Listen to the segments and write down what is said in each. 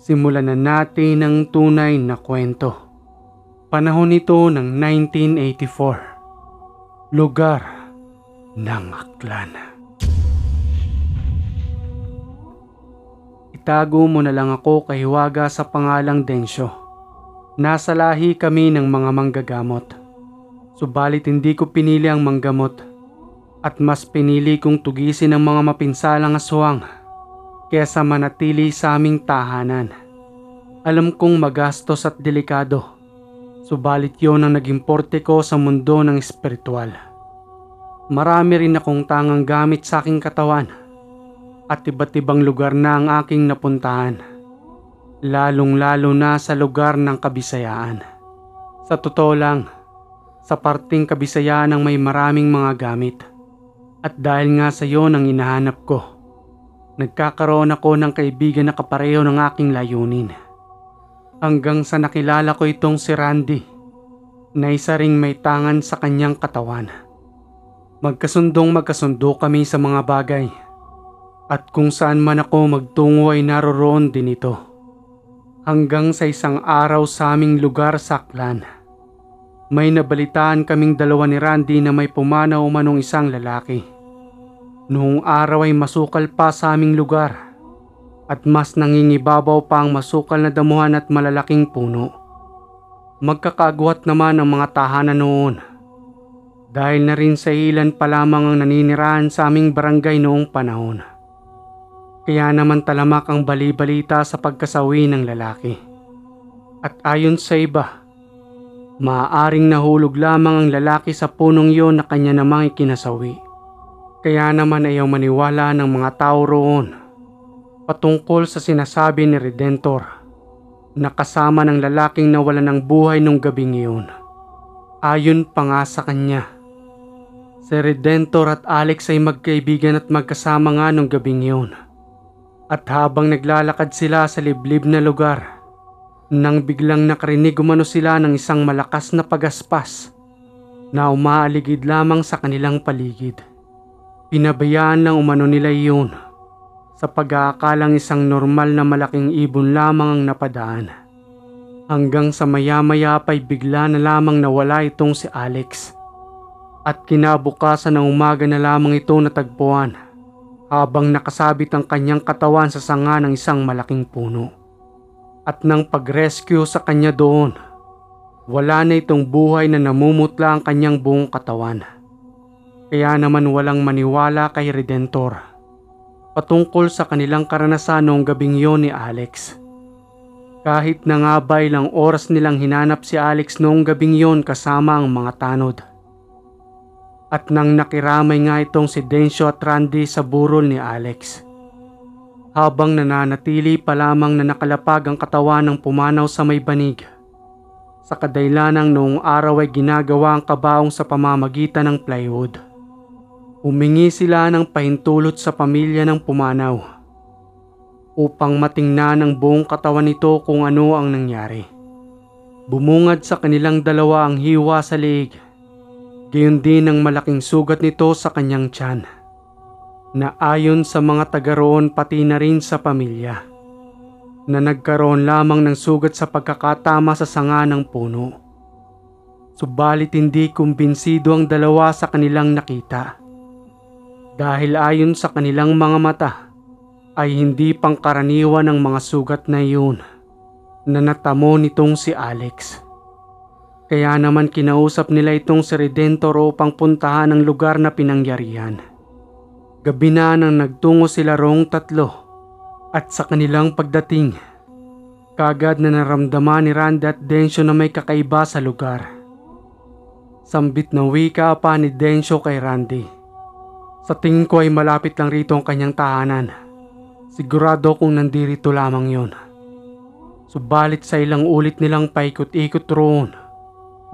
Simulan na natin ang tunay na kwento. Panahon ito ng 1984. Lugar ng Aklan. Itago mo na lang ako kay Hiwaga sa pangalang Densyo. Nasa lahi kami ng mga manggagamot. Subalit hindi ko pinili ang manggamot at mas pinili kong tugisin ang mga mapinsalang aswang kesa manatili sa aming tahanan. Alam kong magastos at delikado, subalit yon ang naging porte ko sa mundo ng espiritual. Marami rin akong tangang gamit sa aking katawan at iba't ibang lugar na ang aking napuntahan, lalong-lalo na sa lugar ng Kabisayaan. Sa totoo lang, sa parting Kabisayaan ang may maraming mga gamit at dahil nga sa yon ang hinahanap ko, nagkakaroon ako ng kaibigan na kapareho ng aking layunin. Hanggang sa nakilala ko itong si Randy, na isa ring may tangan sa kanyang katawan. Magkasundo kami sa mga bagay, at kung saan man ako magtungo ay naroroon din ito. Hanggang sa isang araw sa aming lugar sa Aklan, may nabalitaan kaming dalawa ni Randy na may pumanaw umanong isang lalaki. Noong araw ay masukal pa sa aming lugar at mas nangingibabaw pa ang masukal na damuhan at malalaking puno. Magkakagwat naman ang mga tahanan noon dahil na rin sa ilan pa lamang ang naninirahan sa aming barangay noong panahon. Kaya naman talamak ang bali-balita sa pagkasawi ng lalaki. At ayon sa iba, maaaring nahulog lamang ang lalaki sa punong iyon na kanya namang ikinasawi. Kaya naman ayaw maniwala ng mga tao roon patungkol sa sinasabi ni Redentor na kasama ng lalaking nawalan ng buhay nung gabing iyon. Ayon pa nga sa kanya, si Redentor at Alex ay magkaibigan at magkasama nga nung gabing iyon. At habang naglalakad sila sa liblib na lugar, nang biglang nakarinig umano sila ng isang malakas na pagaspas na umaaligid lamang sa kanilang paligid. Pinabayaan lang umano nila iyon sa pag-aakalang isang normal na malaking ibon lamang ang napadaan. Hanggang sa maya-maya pa'y bigla na lamang nawala itong si Alex. At kinabukasan ng umaga na lamang ito natagpuan habang nakasabit ang kanyang katawan sa sanga ng isang malaking puno. At nang pag-rescue sa kanya doon, wala na itong buhay na namumutla ang kanyang buong katawan. Kaya naman walang maniwala kay Redentor patungkol sa kanilang karanasan noong gabing yon ni Alex. Kahit na nga ba ilang oras nilang hinanap si Alex noong gabing yon kasama ang mga tanod. At nang nakiramay nga itong si Densyo at Randy sa burol ni Alex, habang nananatili pa lamang na nakalapag ang katawan ng pumanaw sa may banig, sa kadailanang noong araw ay ginagawa ang kabaong sa pamamagitan ng plywood. Humingi sila ng pahintulot sa pamilya ng pumanaw upang matingnan ang buong katawan nito kung ano ang nangyari. Bumungad sa kanilang dalawa ang hiwa sa leeg, gayon din ang malaking sugat nito sa kanyang tiyan, na ayon sa mga taga roon pati na rin sa pamilya, na nagkaroon lamang ng sugat sa pagkakatama sa sanga ng puno. Subalit hindi kumbinsido ang dalawa sa kanilang nakita. Dahil ayon sa kanilang mga mata ay hindi pangkaraniwan ang mga sugat na iyon na natamo nitong si Alex. Kaya naman kinausap nila itong si Redentor upang puntahan ang lugar na pinangyarihan. Gabi na nang nagtungo sila roong tatlo at sa kanilang pagdating, kagad na naramdaman ni Randy at Densyo na may kakaiba sa lugar. Sambit na wika pa ni Densyo kay Randy. Sa tingin ko ay malapit lang rito ang kanyang tahanan. Sigurado kung nandirito lamang yon. Subalit sa ilang ulit nilang paikot-ikot roon,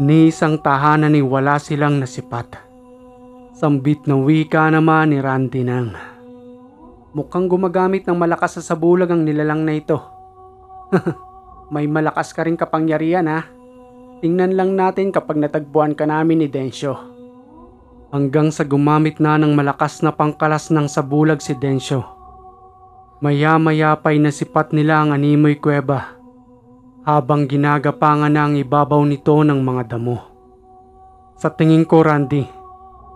ni isang tahanan ay wala silang nasipat. Sambit na wika naman ni Randy nang, "Mukhang gumagamit ng malakas sa sabulag ang nilalang na ito." "May malakas ka rin kapangyarihan ha. Tingnan lang natin kapag natagpuan ka namin ni Densyo." Hanggang sa gumamit na ng malakas na pangkalas ng sabulag si Densyo. Maya-maya pa'y nasipat nila ang animoy kuweba habang ginagapangan na ang ibabaw nito ng mga damo. Sa tingin ko, Randy,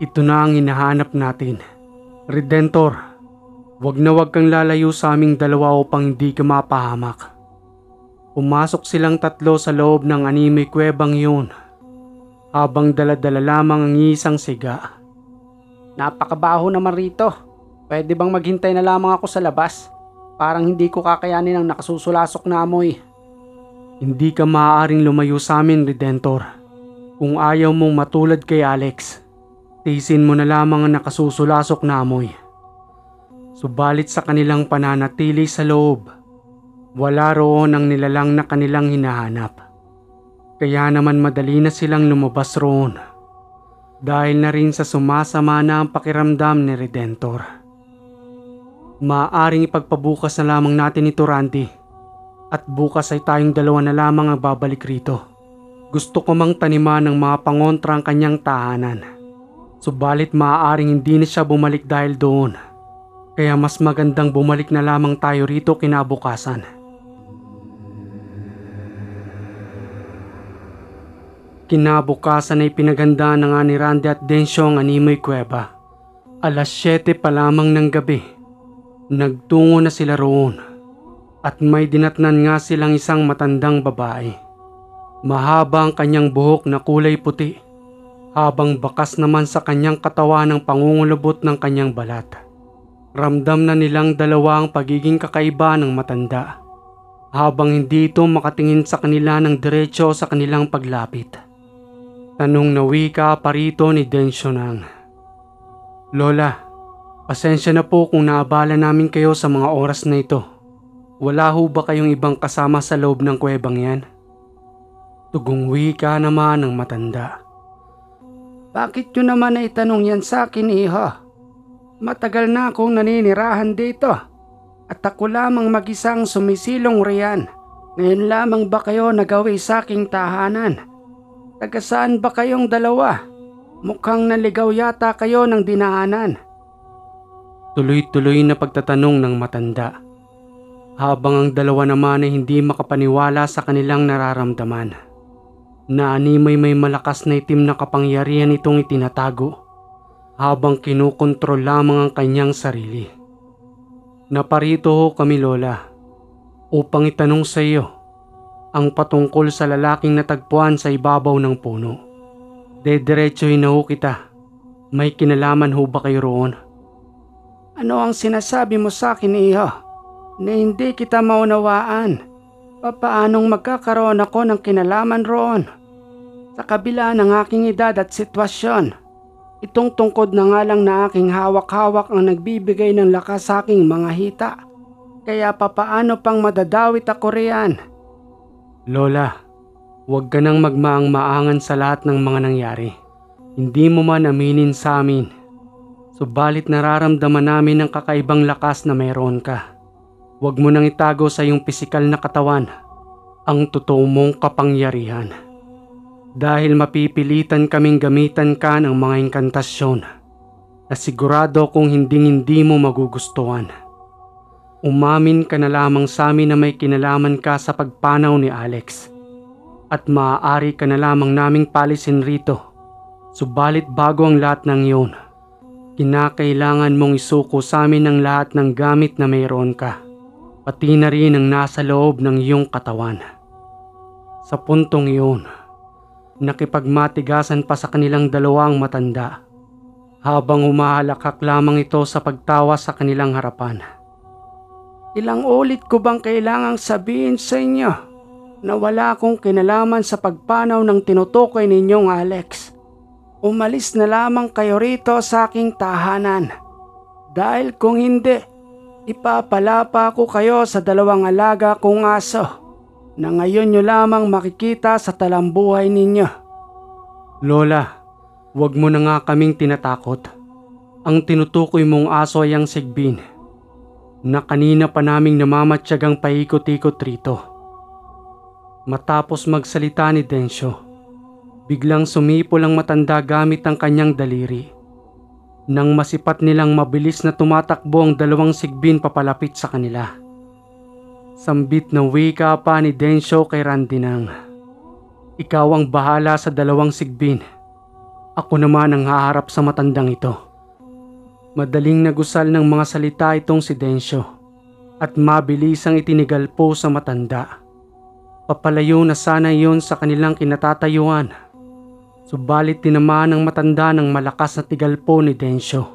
ito na ang hinahanap natin. Redentor, wag na wag kang lalayo sa aming dalawa upang hindi ka mapahamak. Pumasok silang tatlo sa loob ng animoy kuwebang yun habang dala-dala lamang ang isang siga. Napakabaho naman rito. Pwede bang maghintay na lamang ako sa labas? Parang hindi ko kakayanin ang nakasusulasok na amoy. Hindi ka maaaring lumayo sa amin, Redentor. Kung ayaw mong matulad kay Alex, tiisin mo na lamang ang nakasusulasok na amoy. Subalit sa kanilang pananatili sa loob, wala roon ang nilalang na kanilang hinahanap. Kaya naman madali na silang lumabas roon dahil na rin sa sumasama na ang pakiramdam ni Redentor. Maaaring ipagpabukas na lamang natin ito, Randy, at bukas ay tayong dalawa na lamang ang babalik rito. Gusto ko mang taniman ng mga pangontra ang kanyang tahanan. Subalit maaaring hindi na siya bumalik dahil doon. Kaya mas magandang bumalik na lamang tayo rito kinabukasan. Kinabukasan ay pinaghandaan na nga ni Randy at Densyo ang animoy kuweba. 7:00 pa lamang ng gabi. Nagtungo na sila roon at may dinatnan nga silang isang matandang babae. Mahaba ang kanyang buhok na kulay puti habang bakas naman sa kanyang katawan ang pangungulubot ng kanyang balat. Ramdam na nilang dalawa ang pagiging kakaiba ng matanda habang hindi ito makatingin sa kanila ng diretsyo sa kanilang paglapit. Tanong na wika pa rito ni Densyonang. Lola, pasensya na po kung naabala namin kayo sa mga oras na ito. Wala ho ba kayong ibang kasama sa loob ng kuwebang yan? Tugong wika naman ng matanda. Bakit nyo naman na itanong yan sa akin, iho? Matagal na akong naninirahan dito at ako lamang mag-isang sumisilong riyan. Ngayon lamang ba kayo nagawi sa aking tahanan? Taga saan ba kayong dalawa? Mukhang naligaw yata kayo ng dinahanan. Tuloy-tuloy na pagtatanong ng matanda habang ang dalawa naman ay hindi makapaniwala sa kanilang nararamdaman. Naanimoy may malakas na itim na kapangyarihan itong itinatago habang kinukontrol lamang ang kanyang sarili. Naparito ho kami, Lola, upang itanong sa iyo ang patungkol sa lalaking natagpuan sa ibabaw ng puno. Dediretsohin na ho kita. May kinalaman ho ba kayo roon? Ano ang sinasabi mo sa akin, iho? Na hindi kita maunawaan. Papaanong magkakaroon ako ng kinalaman roon? Sa kabila ng aking edad at sitwasyon, itong tungkod na nga lang na aking hawak-hawak ang nagbibigay ng lakas sa aking mga hita. Kaya papaano pang madadawit ako riyan? Lola, huwag ka nang magmaang-maangan sa lahat ng mga nangyari. Hindi mo man aminin sa amin. Subalit nararamdaman namin ang kakaibang lakas na mayroon ka. Huwag mo nang itago sa iyong pisikal na katawan ang totoo mong kapangyarihan. Dahil mapipilitan kaming gamitan ka ng mga inkantasyon na sigurado kung hindi mo magugustuhan. Umamin ka na lamang sa amin na may kinalaman ka sa pagpanaw ni Alex at maaari ka na lamang naming palisin rito. Subalit bago ang lahat ng iyon, kinakailangan mong isuko sa amin ang lahat ng gamit na mayroon ka, pati na rin ang nasa loob ng iyong katawan. Sa puntong iyon, nakipagmatigasan pa sa kanilang dalawang matanda habang humahalakak lamang ito sa pagtawa sa kanilang harapan. Ilang ulit ko bang kailangang sabihin sa inyo na wala akong kinalaman sa pagpanaw ng tinutukoy ninyong Alex? Umalis na lamang kayo rito sa aking tahanan. Dahil kung hindi, ipapalapa ko kayo sa 2 alaga kong aso na ngayon nyo lamang makikita sa talambuhay ninyo. Lola, huwag mo na nga kaming tinatakot. Ang tinutukoy mong aso ay ang Sigbin na kanina pa naming namamatyagang paikot-ikot rito. Matapos magsalita ni Densyo, biglang sumipol ang matanda gamit ang kanyang daliri. Nang masipat nilang mabilis na tumatakbo ang dalawang sigbin papalapit sa kanila. Sambit na wika pa ni Densyo kay Randy nang, "Ikaw ang bahala sa dalawang sigbin. Ako naman ang haharap sa matandang ito." Madaling nagusal ng mga salita itong si Densyo at mabilis ang itinigalpo sa matanda. Papalayo na sana iyon sa kanilang kinatatayuan. Subalit tinamaan ng matanda ng malakas na tigalpo ni Densyo.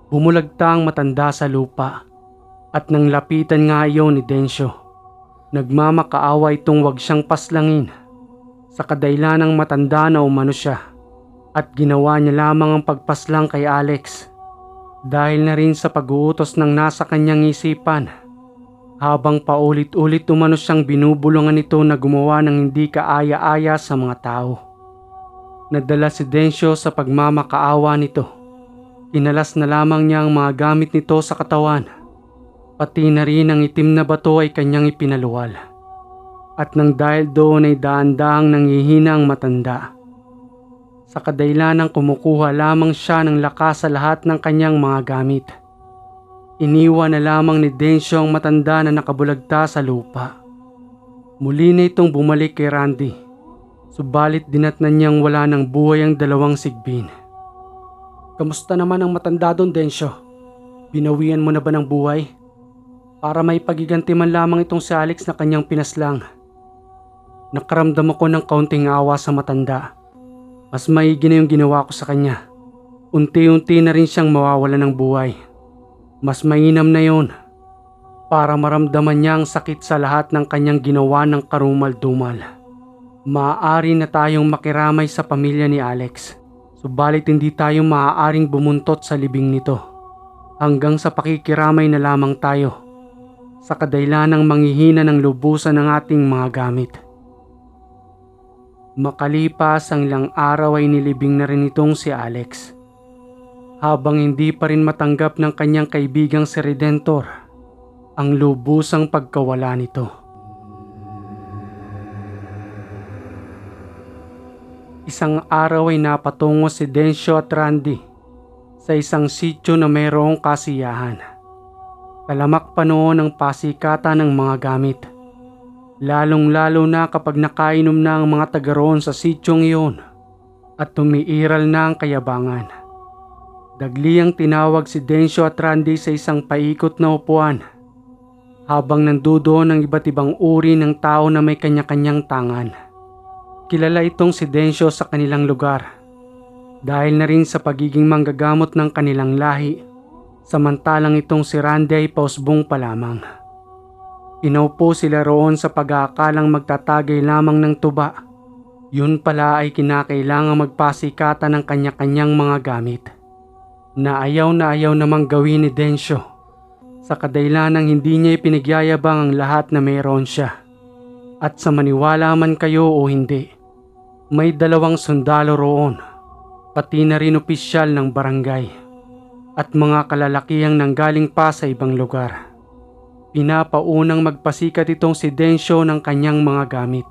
Bumulagta ang matanda sa lupa at nang lapitan nga iyon ni Densyo, nagmamakaawa itong wag siyang paslangin. Sa kadahilan ng matanda na umano siya at ginawa niya lamang ang pagpaslang kay Alex dahil na rin sa pag-uutos ng nasa kanyang isipan. Habang paulit-ulit umano siyang binubulungan nito na gumawa ng hindi kaaya-aya sa mga tao. Nadala si Densyo sa pagmamakaawa nito. Kinalas na lamang niya ang mga gamit nito sa katawan. Pati na rin ang itim na bato ay kanyang ipinaluwal. At nang dahil doon ay daan-daang nanghihina ang matanda. Sa kadahilanang kumukuha lamang siya ng lakas sa lahat ng kanyang mga gamit. Iniwan na lamang ni Densyo ang matanda na nakabulagta sa lupa. Muli na itong bumalik kay Randy. Subalit dinatnan niyang wala ng buhay ang dalawang sigbin. "Kamusta naman ang matanda doon, Densyo? Binawian mo na ba ng buhay? Para may pagiganti man lamang itong si Alex na kanyang pinaslang." Nakaramdam ako ng kaunting awa sa matanda. Mas maigi na yung ginawa ko sa kanya. Unti-unti na rin siyang mawawala ng buhay. Mas mainam na yon para maramdaman niya ang sakit sa lahat ng kanyang ginawa ng karumal-dumal. Maaari na tayong makiramay sa pamilya ni Alex, subalit hindi tayo maaaring bumuntot sa libing nito. Hanggang sa pakikiramay na lamang tayo, sa kadahilanang manghihina ng lubusan ng ating mga gamit. Makalipas ang ilang araw ay nilibing na rin itong si Alex. Habang hindi pa rin matanggap ng kanyang kaibigang si Redentor ang lubusang pagkawala nito. Isang araw ay napatungo si Densyo at Randy sa isang sityo na mayroong kasiyahan. Talamak pa noon ang pasikatan ng mga gamit. Lalong-lalo na kapag nakainom na ang mga taga roon sa sityong iyon at tumiiral na ang kayabangan. Dagliang tinawag si Densyo at Randy sa isang paikot na upuan habang nandoon ang iba't ibang uri ng tao na may kanya-kanyang tangan. Kilala itong si Densyo sa kanilang lugar dahil na rin sa pagiging manggagamot ng kanilang lahi, samantalang itong si Randy ay pausbong pa lamang. Inaupo sila roon sa pag-aakalang magtatagay lamang ng tuba. Yun pala ay kinakailangang magpasikatan ng kanya-kanyang mga gamit na ayaw namang gawin ni Densyo sa kadahilanang hindi niya ipinagyayabang ang lahat na mayroon siya. At sa maniwala man kayo o hindi, may 2 sundalo roon, pati na rin opisyal ng barangay at mga kalalakihang nanggaling pa sa ibang lugar. Pinapaunang magpasikat itong si Densyo ng kanyang mga gamit.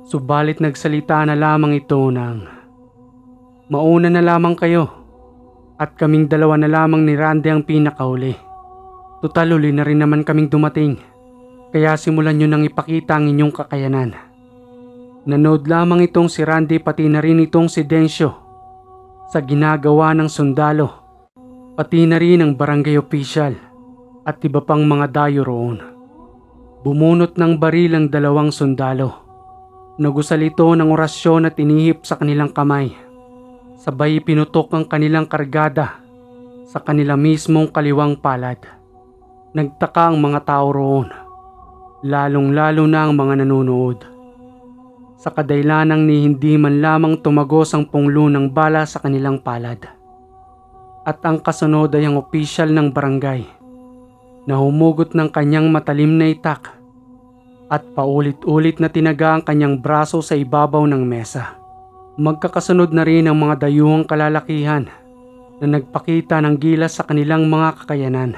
Subalit nagsalita na lamang ito ng, "Mauna na lamang kayo at kaming 2 na lamang ni Randy ang pinakauli. Tutal uli na rin naman kaming dumating. Kaya simulan nyo nang ipakita ang inyong kakayanan." Nanood lamang itong si Randy pati na rin itong si Densyo sa ginagawa ng sundalo, pati na rin ang barangay official at iba pang mga dayo roon. Bumunot ng baril ang 2 sundalo. Nagusal ito ng orasyon at inihip sa kanilang kamay. Sabay pinutok ang kanilang kargada sa kanila mismong kaliwang palad. Nagtaka ang mga tao roon, lalong-lalo na ang mga nanonood. Sa kadahilanang ni hindi man lamang tumagos ang punglo ng bala sa kanilang palad. At ang kasunod ay ang opisyal ng barangay na humugot ng kanyang matalim na itak at paulit-ulit na tinaga ang kanyang braso sa ibabaw ng mesa. Magkakasunod na rin ang mga dayuhang kalalakihan na nagpakita ng gilas sa kanilang mga kakayanan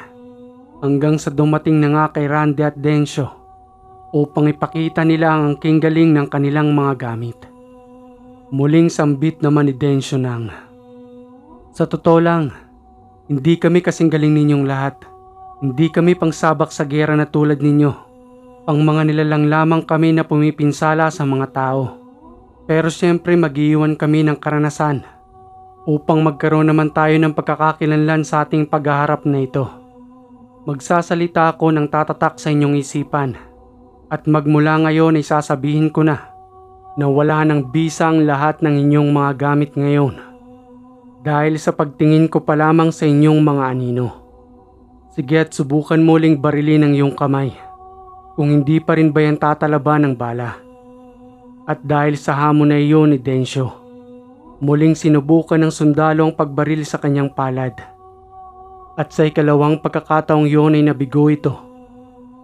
hanggang sa dumating na nga kay Randy at Densyo upang ipakita nila ang angking galing ng kanilang mga gamit. Muling sambit naman ni Densyo ng, Sa totoo lang, hindi kami kasing galing ninyong lahat. Hindi kami pangsabak sa gera na tulad ninyo. Pang mga nilalang lamang kami na pumipinsala sa mga tao. Pero siyempre mag-iwan kami ng karanasan upang magkaroon naman tayo ng pagkakakilanlan sa ating paghaharap na ito. Magsasalita ako ng tatatak sa inyong isipan at magmula ngayon ay sasabihin ko na wala ng bisa ang lahat ng inyong mga gamit ngayon dahil sa pagtingin ko pa lamang sa inyong mga anino. Sige at subukan muling barilin ang iyong kamay kung hindi pa rin ba yan tatalaba ng bala. At dahil sa hamon na iyon ni Densyo, muling sinubukan ng sundalo ang pagbaril sa kanyang palad. At sa ikalawang pagkakataong yun ay nabigo ito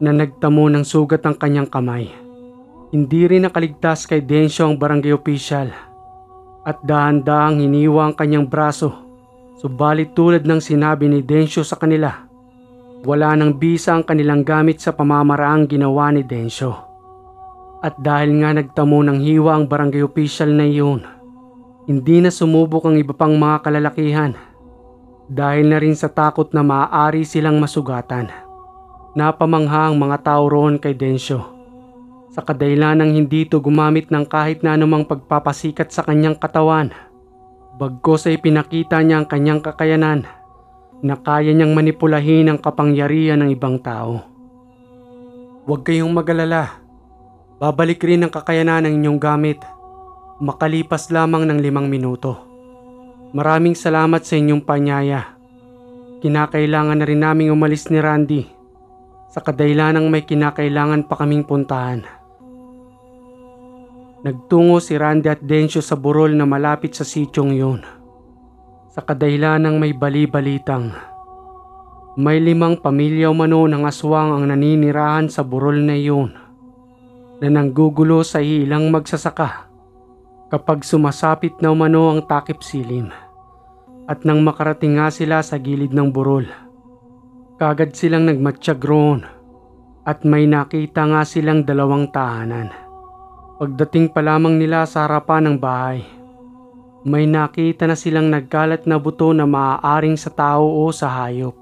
na nagtamo ng sugat ang kanyang kamay. Hindi rin nakaligtas kay Densyo ang barangay official at dahan-dahang hiniwa ang kanyang braso. Subalit tulad ng sinabi ni Densyo sa kanila, wala nang bisa ang kanilang gamit sa pamamaraang ginawa ni Densyo. At dahil nga nagtamo ng hiwa ang barangay official na iyon, hindi na sumubok ang iba pang mga kalalakihan dahil na rin sa takot na maaari silang masugatan. Napamangha ang mga tao roon kay Densyo sa kadahilanang hindi ito gumamit ng kahit na anumang pagpapasikat sa kanyang katawan. Bagkus ay pinakita niya ang kanyang kakayanan na kaya niyang manipulahin ang kapangyarihan ng ibang tao. Huwag kayong mag-alala. Babalik rin ang kakayanan ng inyong gamit makalipas lamang ng 5 minuto. Maraming salamat sa inyong panyaya. Kinakailangan na rin naming umalis ni Randy sa kadahilanang may kinakailangan pa kaming puntahan. Nagtungo si Randy at Densyo sa burol na malapit sa sityong yun. Sa kadahilanang may bali-balitang may 5 pamilya umano ng aswang ang naninirahan sa burol na yun na nanggugulo sa ilang magsasaka kapag sumasapit na umano ang takip silim. At nang makarating nga sila sa gilid ng burol, kagad silang nagmatsyag roon at may nakita nga silang 2 tahanan. Pagdating pa lamang nila sa harapan ng bahay, may nakita na silang nagkalat na buto na maaaring sa tao o sa hayop.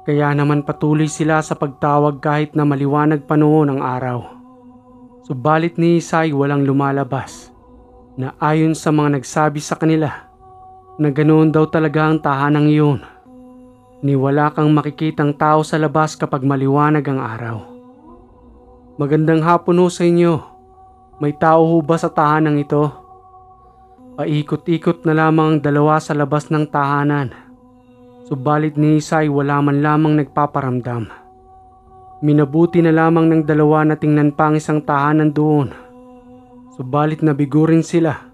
Kaya naman patuloy sila sa pagtawag kahit na maliwanag pa noon ang araw. Subalit ni Isa ay walang lumalabas na ayon sa mga nagsabi sa kanila na ganoon daw talaga ang tahanang iyon. Ni wala kang makikitang tao sa labas kapag maliwanag ang araw. Magandang hapon ho sa inyo. May tao ho ba sa tahanang ito? Paikot-ikot na lamang ang 2 sa labas ng tahanan. Subalit ni Isa ay wala man lamang nagpaparamdam. Minabuti na lamang ng 2 na tingnan pa ang isang tahanan doon. Subalit nabigo rin sila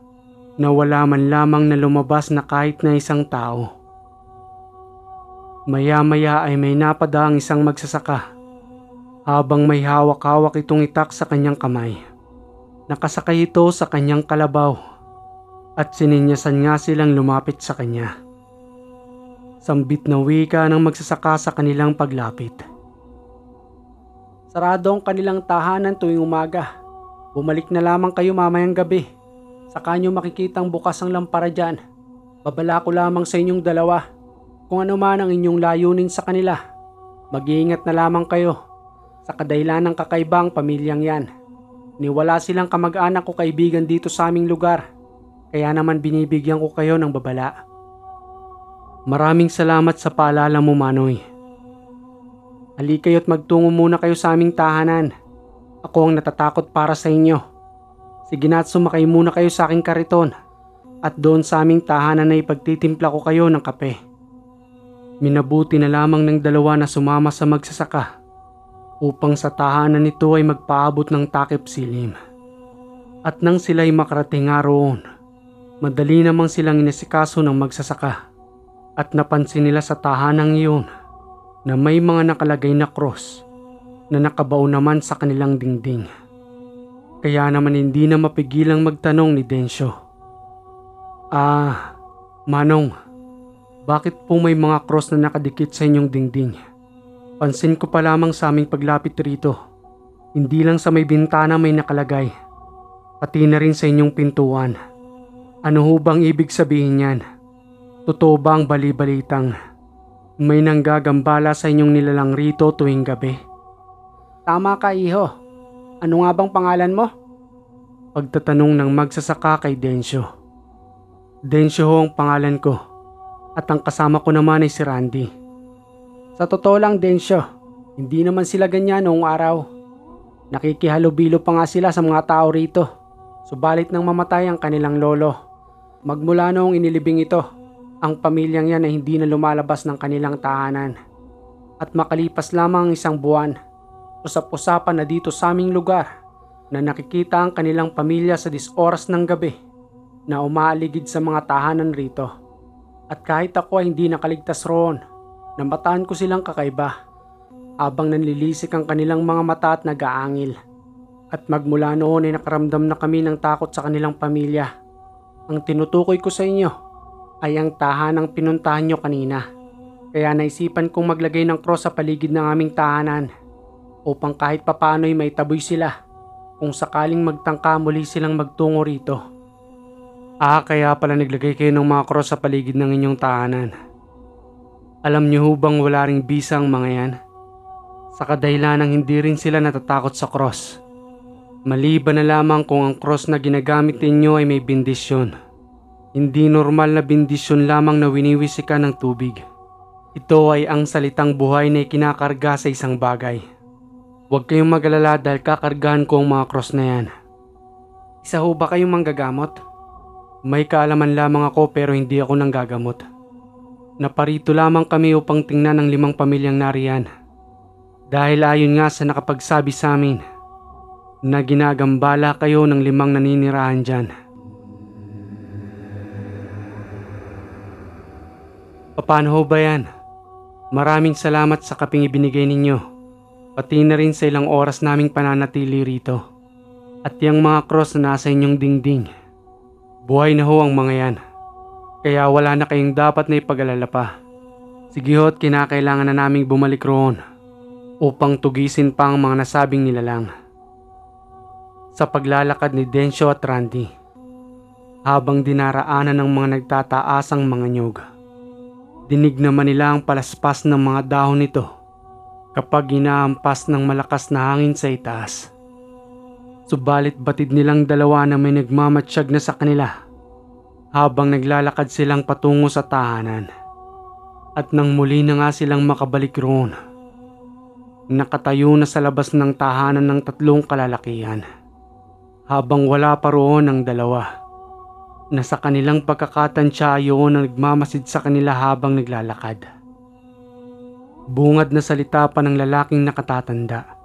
na wala man lamang na lumabas na kahit na isang tao. Maya-maya ay may napada ang isang magsasaka habang may hawak-hawak itong itak sa kanyang kamay. Nakasakay ito sa kanyang kalabaw at sininyasan nga silang lumapit sa kanya. Sambit na wika ng magsasaka sa kanilang paglapit. Sarado ang kanilang tahanan tuwing umaga. Bumalik na lamang kayo mamayang gabi. Saka nyo makikitang bukas ang lampara dyan. Babala ko lamang sa inyong 2 kung ano man ang inyong layunin sa kanila. Mag-iingat na lamang kayo sa kadahilan ng kakaibang pamilyang yan. Niwala silang kamag-anak o kaibigan dito sa aming lugar. Kaya naman binibigyan ko kayo ng babala. Maraming salamat sa paalala mo, Manoy. Halika kayo't magtungo muna kayo sa aming tahanan. Ako ang natatakot para sa inyo. Sige na at sumakay muna kayo sa aking kariton. At doon sa aming tahanan ay ipagtitimpla ko kayo ng kape. Minabuti na lamang ng 2 na sumama sa magsasaka upang sa tahanan nito ay magpaabot ng takip silim. At nang sila'y makarating nga roon, madali namang silang inasikaso ng magsasaka. At napansin nila sa tahanang iyon na may mga nakalagay na cross na nakabao naman sa kanilang dingding. Kaya naman hindi na mapigilang magtanong ni Densyo. Manong, bakit po may mga cross na nakadikit sa inyong dingding? Pansin ko pa lamang sa aming paglapit rito. Hindi lang sa may bintana may nakalagay, pati na rin sa inyong pintuan. Ano ho bang ibig sabihin yan? Totoo ba ang bali-balitang may nanggagambala sa inyong nilalang rito tuwing gabi? Tama ka, iho. Ano nga bang pangalan mo? Pagtatanong ng magsasaka kay Densyo. Densyo ho ang pangalan ko at ang kasama ko naman ay si Randy. Sa totoo lang, Densyo, hindi naman sila ganyan noong araw. Nakikihalubilo pa nga sila sa mga tao rito. Subalit nang mamatay ang kanilang lolo, magmula noong inilibing ito, ang pamilyang yan ay hindi na lumalabas ng kanilang tahanan. At makalipas lamang isang buwan, usap-usapan na dito sa aming lugar na nakikita ang kanilang pamilya sa 10 oras ng gabi na umaaligid sa mga tahanan rito. At kahit ako ay hindi nakaligtas roon, namataan ko silang kakaiba habang nanlilisik ang kanilang mga mata at nag-aangil. At magmula noon ay nakaramdam na kami ng takot sa kanilang pamilya. Ang tinutukoy ko sa inyo ay ang tahanang pinuntahan nyo kanina. Kaya naisipan kong maglagay ng cross sa paligid ng aming tahanan upang kahit papano'y may taboy sila kung sakaling magtangka muli silang magtungo rito. Kaya pala naglagay kayo ng mga cross sa paligid ng inyong tahanan. Alam niyo ho bang wala ring bisa ang mga yan? Sa kadahilanang hindi rin sila natatakot sa cross. Maliban na lamang kung ang cross na ginagamit ninyo ay may bendisyon. Hindi normal na bendisyon lamang na winiwisikan ng tubig. Ito ay ang salitang buhay na ikinakarga sa isang bagay. Huwag kayong mag-alala dahil kakargahan ko ang mga cross na yan. Isa ho ba kayong manggagamot? May kaalaman lamang ako pero hindi ako nanggagamot. Naparito lamang kami upang tingnan ang 5 pamilyang nariyan. Dahil ayon nga sa nakapagsabi sa amin na ginagambala kayo ng 5 naninirahan dyan. Paano ho ba yan? Maraming salamat sa kaping ibinigay ninyo. Pati na rin sa ilang oras naming pananatili rito. At yung mga cross na nasa inyong dingding. Buhay na ho ang mga yan. Kaya wala na kayong dapat na ipag-alala pa. Sige ho't kinakailangan na naming bumalik roon upang tugisin pa ang mga nasabing nilalang. Sa paglalakad ni Densyo at Randy, habang dinaraanan ng mga nagtataasang mga nyog, dinig naman nila ang palaspas ng mga dahon nito kapag inaampas ng malakas na hangin sa itaas. Subalit batid nilang dalawa na may nagmamatsyag na sa kanila habang naglalakad silang patungo sa tahanan. At nang muli na nga silang makabalik roon, nakatayo na sa labas ng tahanan ng 3 kalalakihan habang wala pa roon ang 2 na sa kanilang pagkakatansya yun ang nagmamasid sa kanila habang naglalakad. Bungad na salita pa ng lalaking nakatatanda.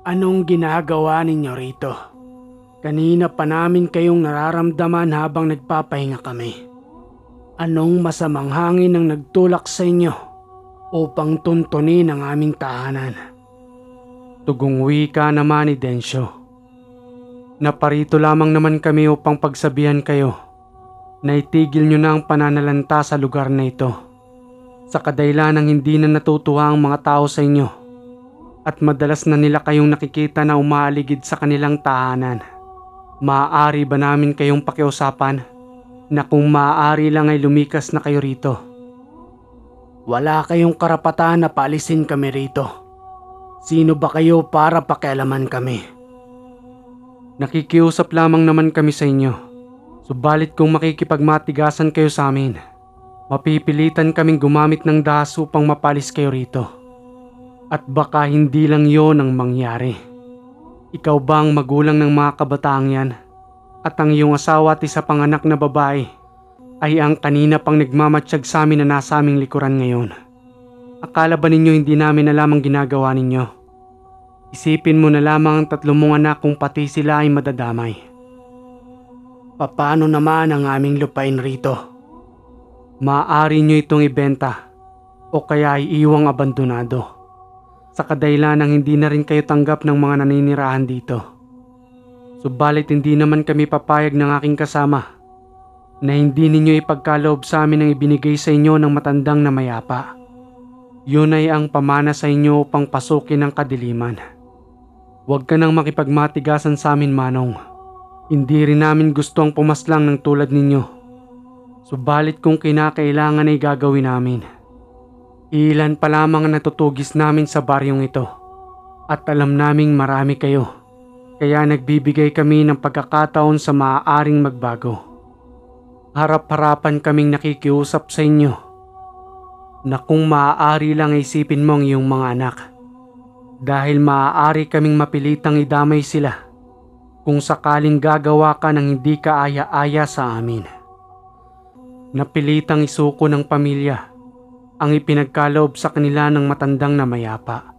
Anong ginagawa ninyo rito? Kanina pa namin kayong nararamdaman habang nagpapahinga kami. Anong masamang hangin ang nagtulak sa inyo upang tuntunin ang aming tahanan? Tugong wika naman ni Densyo. Naparito lamang naman kami upang pagsabihan kayo na itigil nyo na ang pananalanta sa lugar na ito. Sa kadahilanang hindi na natutuwa ang mga tao sa inyo at madalas na nila kayong nakikita na umaaligid sa kanilang tahanan. Maaari ba namin kayong pakiusapan na kung maaari lang ay lumikas na kayo rito? Wala kayong karapatan na paalisin kami rito. Sino ba kayo para pakialaman kami? Nakikiusap lamang naman kami sa inyo. Subalit kung makikipagmatigasan kayo sa amin, mapipilitan kaming gumamit ng dahas upang mapalis kayo rito. At baka hindi lang yon ang mangyari. Ikaw ba ang magulang ng mga kabataang yan? At ang iyong asawa at isa pang anak na babae ay ang kanina pang nagmamatsyag sa amin na nasa aming likuran ngayon. Akala ba ninyo hindi namin alam ang ginagawa ninyo? Isipin mo na lamang ang 3 mong anak kung pati sila ay madadamay. Paano naman ang aming lupain rito? Maaari nyo itong ibenta o kaya iiwang abandonado. Sa kadahilanang hindi na rin kayo tanggap ng mga naninirahan dito. Subalit hindi naman kami papayag ng aking kasama na hindi ninyo ipagkaloob sa amin ang ibinigay sa inyo ng matandang na mayapa. Yun ay ang pamana sa inyo upang pasukin ang kadiliman. Huwag ka nang makipagmatigasan sa amin, Manong. Hindi rin namin gusto ang pumaslang ng tulad ninyo. Subalit kung kinakailangan ay gagawin namin. Ilan pa lamang ang natutugis namin sa baryong ito at alam naming marami kayo. Kaya nagbibigay kami ng pagkakataon sa maaaring magbago. Harap-harapan kaming nakikiusap sa inyo na kung maaari lang isipin mo ang iyong mga anak. Dahil maaari kaming mapilitang idamay sila kung sakaling gagawa ka ng hindi kaaya-aya sa amin. Napilitang isuko ng pamilya ang ipinagkaloob sa kanila ng matandang na mayapa.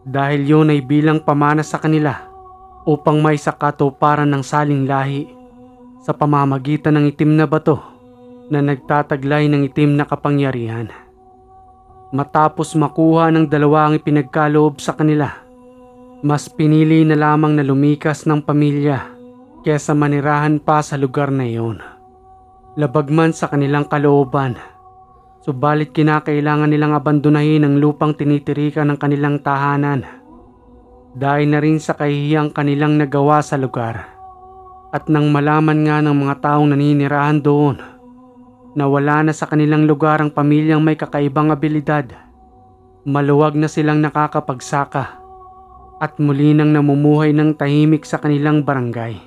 Dahil yun ay bilang pamana sa kanila upang may sakatuparan ng saling lahi sa pamamagitan ng itim na bato na nagtataglay ng itim na kapangyarihan. Matapos makuha ng dalawa ang ipinagkaloob sa kanila, mas pinili na lamang na lumikas ng pamilya kesa manirahan pa sa lugar na iyon. Labag man sa kanilang kalooban, subalit kinakailangan nilang abandonahin ang lupang tinitirikan ng kanilang tahanan dahil na rin sa kahihiyang kanilang nagawa sa lugar. At nang malaman nga ng mga taong naninirahan doon na wala na sa kanilang lugar ang pamilyang may kakaibang abilidad, maluwag na silang nakakapagsaka at muli nang namumuhay ng tahimik sa kanilang barangay.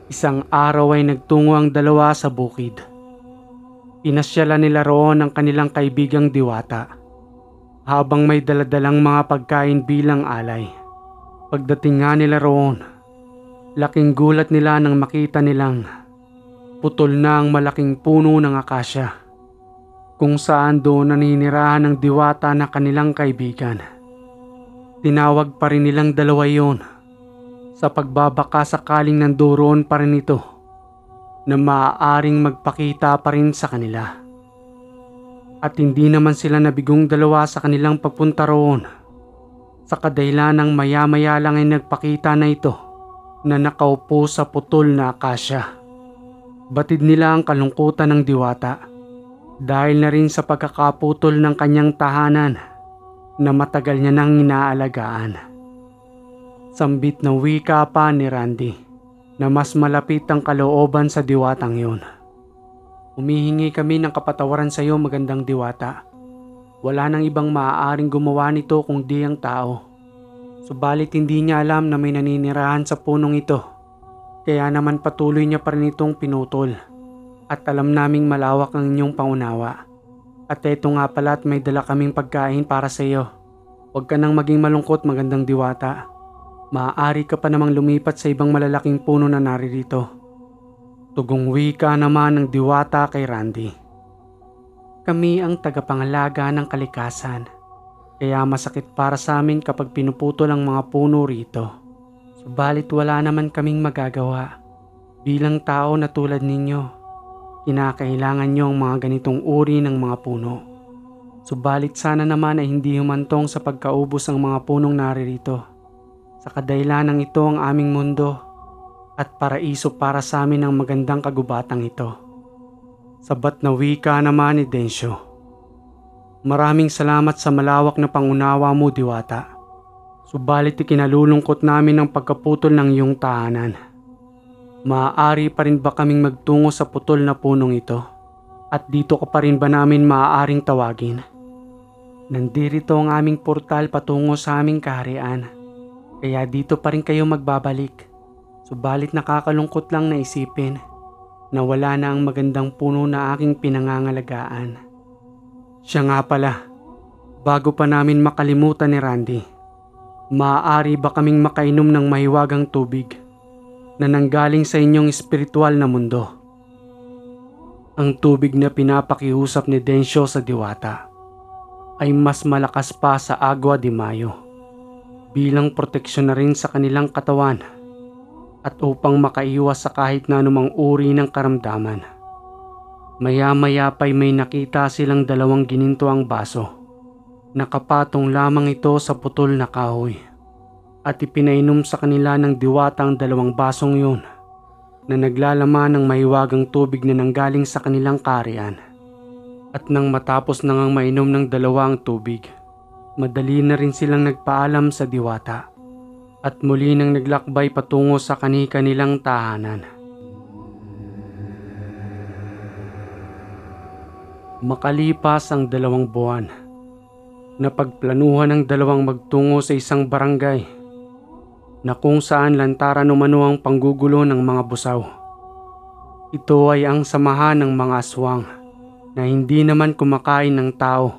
Isang araw ay nagtungo ang dalawa sa bukid. Pinasyalan nila roon ang kanilang kaibigang Diwata habang may daladalang mga pagkain bilang alay. Pagdating nga nila roon, laking gulat nila nang makita nilang putol na ang malaking puno ng akasya kung saan doon naninirahan ng Diwata na kanilang kaibigan. Tinawag pa rin nilang dalawa yon sa pagbabaka sakaling nandoon pa rin ito na maaaring magpakita pa rin sa kanila. At hindi naman sila nabigong dalawa sa kanilang pagpunta roon sa kadahilan ng maya-maya lang ay nagpakita na ito na nakaupo sa putol na akasya. Batid nila ang kalungkutan ng Diwata dahil na rin sa pagkakaputol ng kanyang tahanan na matagal niya nang inaalagaan. Sambit na wika pa ni Randy na mas malapit ang kalooban sa diwatang yun. Humihingi kami ng kapatawaran sa iyo, magandang Diwata. Wala nang ibang maaaring gumawa nito kung di ang tao. Subalit hindi niya alam na may naninirahan sa punong ito. Kaya naman patuloy niya pa rin itong pinutol. At alam naming malawak ang inyong pangunawa. At eto nga pala at may dala kaming pagkain para sa iyo. Huwag ka nang maging malungkot, magandang Diwata. Maaari ka pa namang lumipat sa ibang malalaking puno na naririto. Tugong wika naman ng Diwata kay Randy. Kami ang tagapangalaga ng kalikasan, kaya masakit para sa amin kapag pinuputol ang mga puno rito. Subalit wala naman kaming magagawa. Bilang tao na tulad ninyo, kinakailangan nyo ang mga ganitong uri ng mga puno. Subalit sana naman ay hindi humantong sa pagkaubos ang mga punong naririto. Sa kadahilanang ito ang aming mundo at paraiso para sa amin ang magandang kagubatang ito. Sabat na wika naman ni Densyo. Maraming salamat sa malawak na pangunawa mo, Diwata. Subalit ikinalulungkot namin ang pagkaputol ng iyong tahanan. Maaari pa rin ba kaming magtungo sa putol na punong ito? At dito ka pa rin ba namin maaaring tawagin? Nandirito ang aming portal patungo sa aming kaharian. Kaya dito pa rin kayo magbabalik. Subalit nakakalungkot lang na isipin na wala na ang magandang puno na aking pinangangalagaan. Siya nga pala, bago pa namin makalimutan ni Randy, maaari ba kaming makainom ng mahiwagang tubig na nanggaling sa inyong espiritual na mundo? Ang tubig na pinapakiusap ni Densyo sa Diwata ay mas malakas pa sa Agua de Mayo bilang proteksyon na rin sa kanilang katawan at upang makaiwas sa kahit na anumang uri ng karamdaman. Maya-maya pa'y may nakita silang dalawang ginintuang baso. Nakapatong lamang ito sa putol na kahoy at ipinainom sa kanila ng Diwata ang dalawang basong yun na naglalaman ng mahiwagang tubig na nanggaling sa kanilang kaharian. At nang matapos na ngang mainom ng dalawa ang tubig, madali na rin silang nagpaalam sa Diwata at muli nang naglakbay patungo sa kani-kanilang tahanan. Makalipas ang 2 buwan, napagplanuhan ng dalawang magtungo sa isang barangay na kung saan lantaran umano ang panggugulo ng mga busaw. Ito ay ang samahan ng mga aswang na hindi naman kumakain ng tao,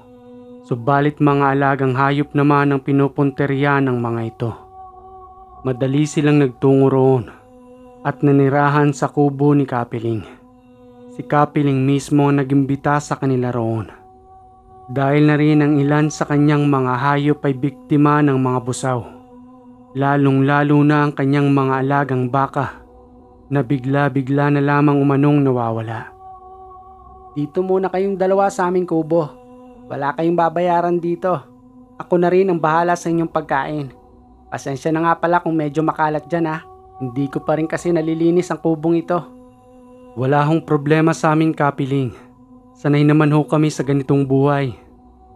subalit mga alagang hayop naman ang pinupunteriya ng mga ito. Madali silang nagtungo roon at nanirahan sa kubo ni Kapiling. Si Kapiling mismo nagimbita sa kanila roon. Dahil na rin ang ilan sa kanyang mga hayop ay biktima ng mga busaw. Lalong-lalo na ang kanyang mga alagang baka na bigla-bigla na lamang umanong nawawala. Dito muna kayong dalawa sa aming kubo. Wala kayong babayaran dito. Ako na rin ang bahala sa inyong pagkain. Pasensya na nga pala kung medyo makalat dyan ha. Hindi ko pa rin kasi nalilinis ang kubong ito. Wala hong problema sa amin, Kapiling. Sanay naman ho kami sa ganitong buhay.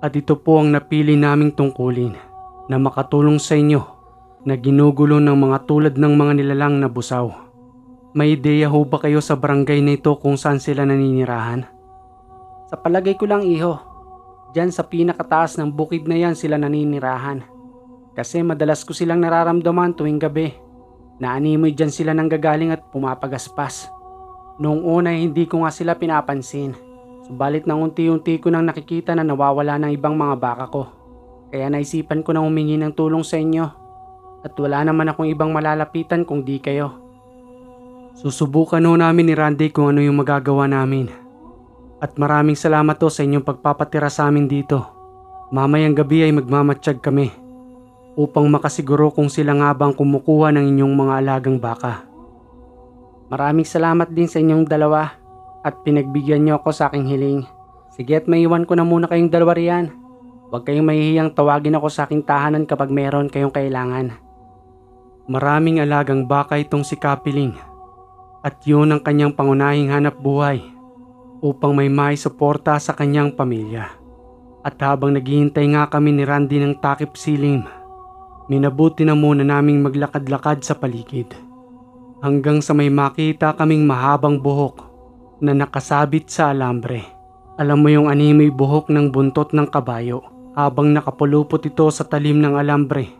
At ito po ang napili naming tungkulin na makatulong sa inyo na ginugulo ng mga tulad ng mga nilalang na busaw. May ideya ho ba kayo sa barangay na ito kung saan sila naninirahan? Sa palagay ko lang iho, dyan sa pinakataas ng bukid na yan sila naninirahan. Kasi madalas ko silang nararamdaman tuwing gabi. Naanimoy dyan sila nanggagaling at pumapagaspas. Noong una hindi ko nga sila pinapansin. Subalit nang unti-unti ko nang nakikita na nawawala ng ibang mga baka ko. Kaya naisipan ko na humingi ng tulong sa inyo. At wala naman akong ibang malalapitan kung di kayo. Susubukan ho namin ni Randy kung ano yung magagawa namin. At maraming salamat ho sa inyong pagpapatira sa amin dito. Mamayang gabi ay magmamatsyag kami upang makasiguro kung sila nga bang kumukuha ng inyong mga alagang baka. Maraming salamat din sa inyong dalawa at pinagbigyan niyo ako sa aking hiling. Sige at maiwan ko na muna kayong dalawa riyan. Huwag kayong mahihiyang tawagin ako sa aking tahanan kapag meron kayong kailangan. Maraming alagang baka itong si Kapiling at yun ang kanyang pangunahing hanap buhay upang may maisuporta sa kanyang pamilya. At habang naghihintay nga kami ni Randy ng takip silim, minabuti na muna naming maglakad-lakad sa paligid hanggang sa may makita kaming mahabang buhok na nakasabit sa alambre. Alam mo yung animoy buhok ng buntot ng kabayo habang nakapulupot ito sa talim ng alambre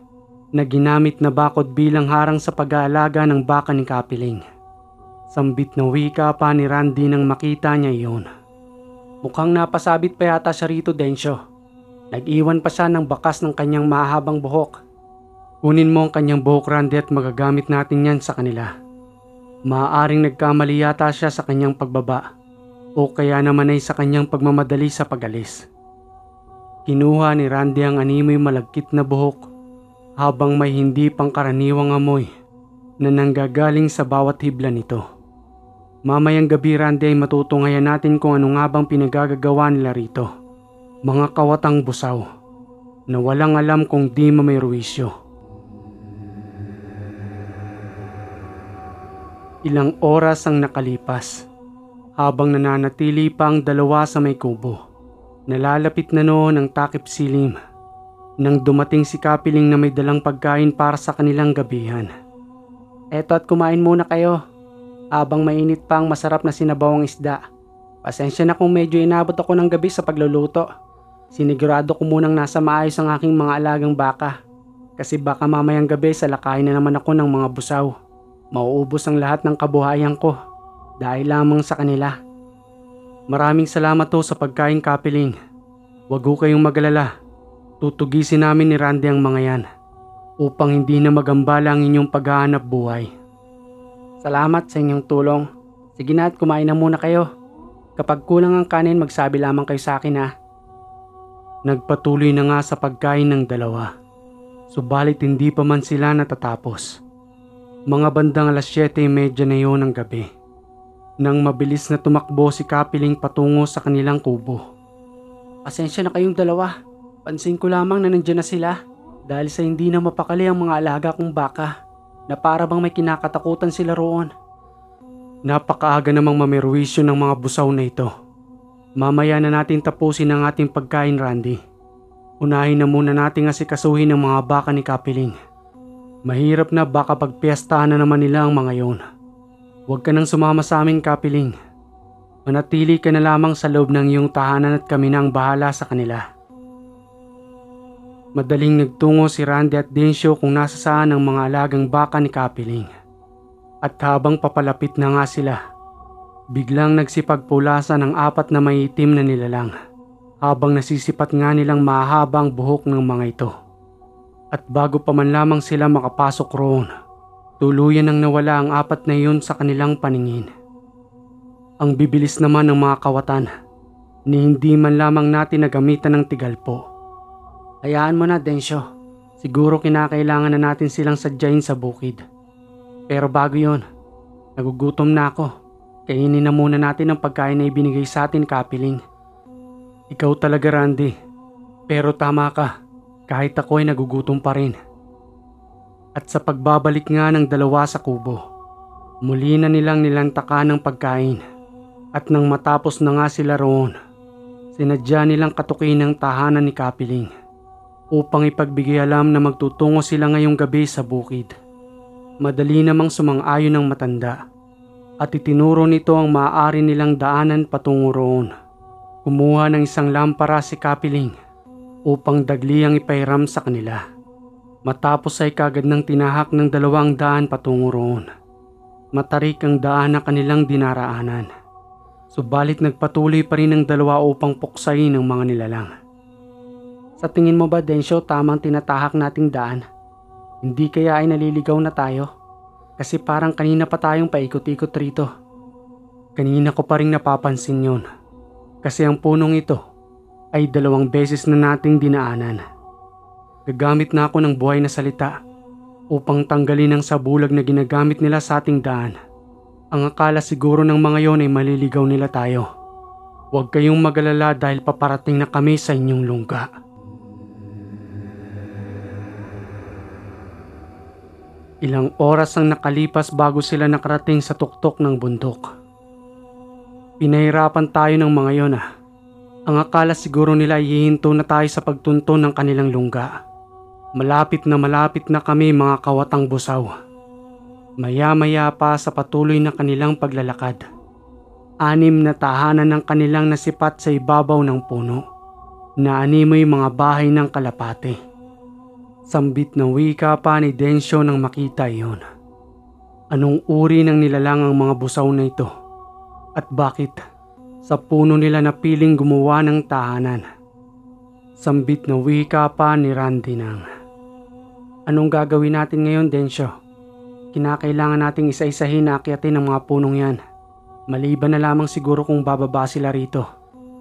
na ginamit na bakod bilang harang sa pag-aalaga ng baka ni Kapiling. Sambit na wika pa ni Randy nang makita niya iyon. Mukhang napasabit pa yata siya rito, Densyo. Nag-iwan pa siya ng bakas ng kanyang mahabang buhok. Kunin mo ang kanyang buhok, Randy, at magagamit natin yan sa kanila. Maaaring nagkamali yata siya sa kanyang pagbaba o kaya naman ay sa kanyang pagmamadali sa pag-alis. Kinuha ni Randy ang animoy malagkit na buhok habang may hindi pangkaraniwang amoy na nanggagaling sa bawat hibla nito. Mamayang gabi, Randy, ay matutunghayan natin kung ano nga bang pinagagagawa nila rito. Mga kawatang busaw na walang alam kung di mamayruwisyo. Ilang oras ang nakalipas habang nananatili pa ang dalawa sa may kubo. Nalalapit na noon ang takip silim nang dumating si Kapiling na may dalang pagkain para sa kanilang gabihan. Eto at kumain muna kayo habang mainit pa ang masarap na sinabawang isda. Pasensya na kung medyo inabot ako ng gabi sa pagluluto. Sinigurado ko munang nasa maayos ang aking mga alagang baka. Kasi baka mamayang gabi salakayin na naman ako ng mga busaw. Mauubos ang lahat ng kabuhayan ko dahil lamang sa kanila. Maraming salamat ho sa pagkain, Kapiling. Huwag ho kayong magalala. Tutugisin namin ni Randy ang mga yan upang hindi na magambala ang inyong paghahanap buhay. Salamat sa inyong tulong. Sige na at kumain na muna kayo. Kapag kulang ang kanin, magsabi lamang kayo sa akin ha. Nagpatuloy na nga sa pagkain ng dalawa. Subalit hindi pa man sila natatapos. Mga bandang 7:30 na yun ng gabi nang mabilis na tumakbo si Kapiling patungo sa kanilang kubo. Pasensya na kayong dalawa. Pansin ko lamang na nandiyan na sila dahil sa hindi na mapakali ang mga alaga kong baka na para bang may kinakatakutan sila roon. Napakaaga namang mamerwisyo ng mga busaw na ito. Mamaya na natin tapusin ang ating pagkain, Randy. Unahin na muna nating asikasuhin ang mga baka ni Kapiling. Mahirap na baka pagpiestahan na naman nila ang mga yon. Huwag ka nang sumama sa amin, Kapiling. Manatili ka na lamang sa loob ng iyong tahanan at kami na ang bahala sa kanila. Madaling nagtungo si Randy at Densyo kung nasa saan ang mga alagang baka ni Kapiling. At habang papalapit na nga sila, biglang nagsipagpulasan ang 4 na may itim na nilalang habang nasisipat nga nilang mahaba ang buhok ng mga ito. At bago pa man lamang sila makapasok roon, tuluyan nang nawala ang 4 na iyon sa kanilang paningin. Ang bibilis naman ng mga kawatan ni hindi man lamang natin nagamitan ng tigalpo. Hayaan mo na, Densyo. Siguro kinakailangan na natin silang sadyain sa bukid. Pero bago yon, nagugutom na ako. Kainin na muna natin ang pagkain na ibinigay sa atin, Kapiling. Ikaw talaga, Randy. Pero tama ka, kahit ako ay nagugutom pa rin. At sa pagbabalik nga ng 2 sa kubo, muli na nilang nilantakan ng pagkain. At nang matapos na nga sila roon, sinadya nilang katukin ang tahanan ni Kapiling upang ipagbigay alam na magtutungo sila ngayong gabi sa bukid. Madali namang sumang-ayon ng matanda at itinuro nito ang maaari nilang daanan patungo roon. Kumuha ng isang lampara si Kapiling upang dagli ang ipahiram sa kanila. Matapos ay kagad ng tinahak ng 2 daan patungo roon. Matarik ang daan na kanilang dinaraanan. Subalit nagpatuloy pa rin ang 2 upang puksain ang mga nilalang. Sa tingin mo ba, Densyo, tamang tinatahak nating daan? Hindi kaya ay naliligaw na tayo? Kasi parang kanina pa tayong paikot-ikot rito. Kanina ko pa rin napapansin yon. Kasi ang punong ito ay 2 beses na nating dinaanan. Gagamit na ako ng buhay na salita upang tanggalin ang sabulag na ginagamit nila sa ating daan. Ang akala siguro ng mga yon ay maliligaw nila tayo. Huwag kayong mag-alala dahil paparating na kami sa inyong lungga. Ilang oras ang nakalipas bago sila nakarating sa tuktok ng bundok. Pinahirapan tayo ng mga yon. Ang akala siguro nila ay hihinto na tayo sa pagtunton ng kanilang lungga. Malapit na kami mga kawatang busaw. Maya-maya pa sa patuloy na kanilang paglalakad, 6 na tahanan ng kanilang nasipat sa ibabaw ng puno na animoy mga bahay ng kalapate. Sambit na wika pa ni Densyo nang makita iyon. Anong uri ng nilalang ang mga busaw na ito? At bakit sa puno nila napiling gumawa ng tahanan? Sambit na wika pa ni Randy nang, anong gagawin natin ngayon, Densyo? Kinakailangan nating isa-isahin na akyatin ang mga punong yan. Maliban na lamang siguro kung bababa sila rito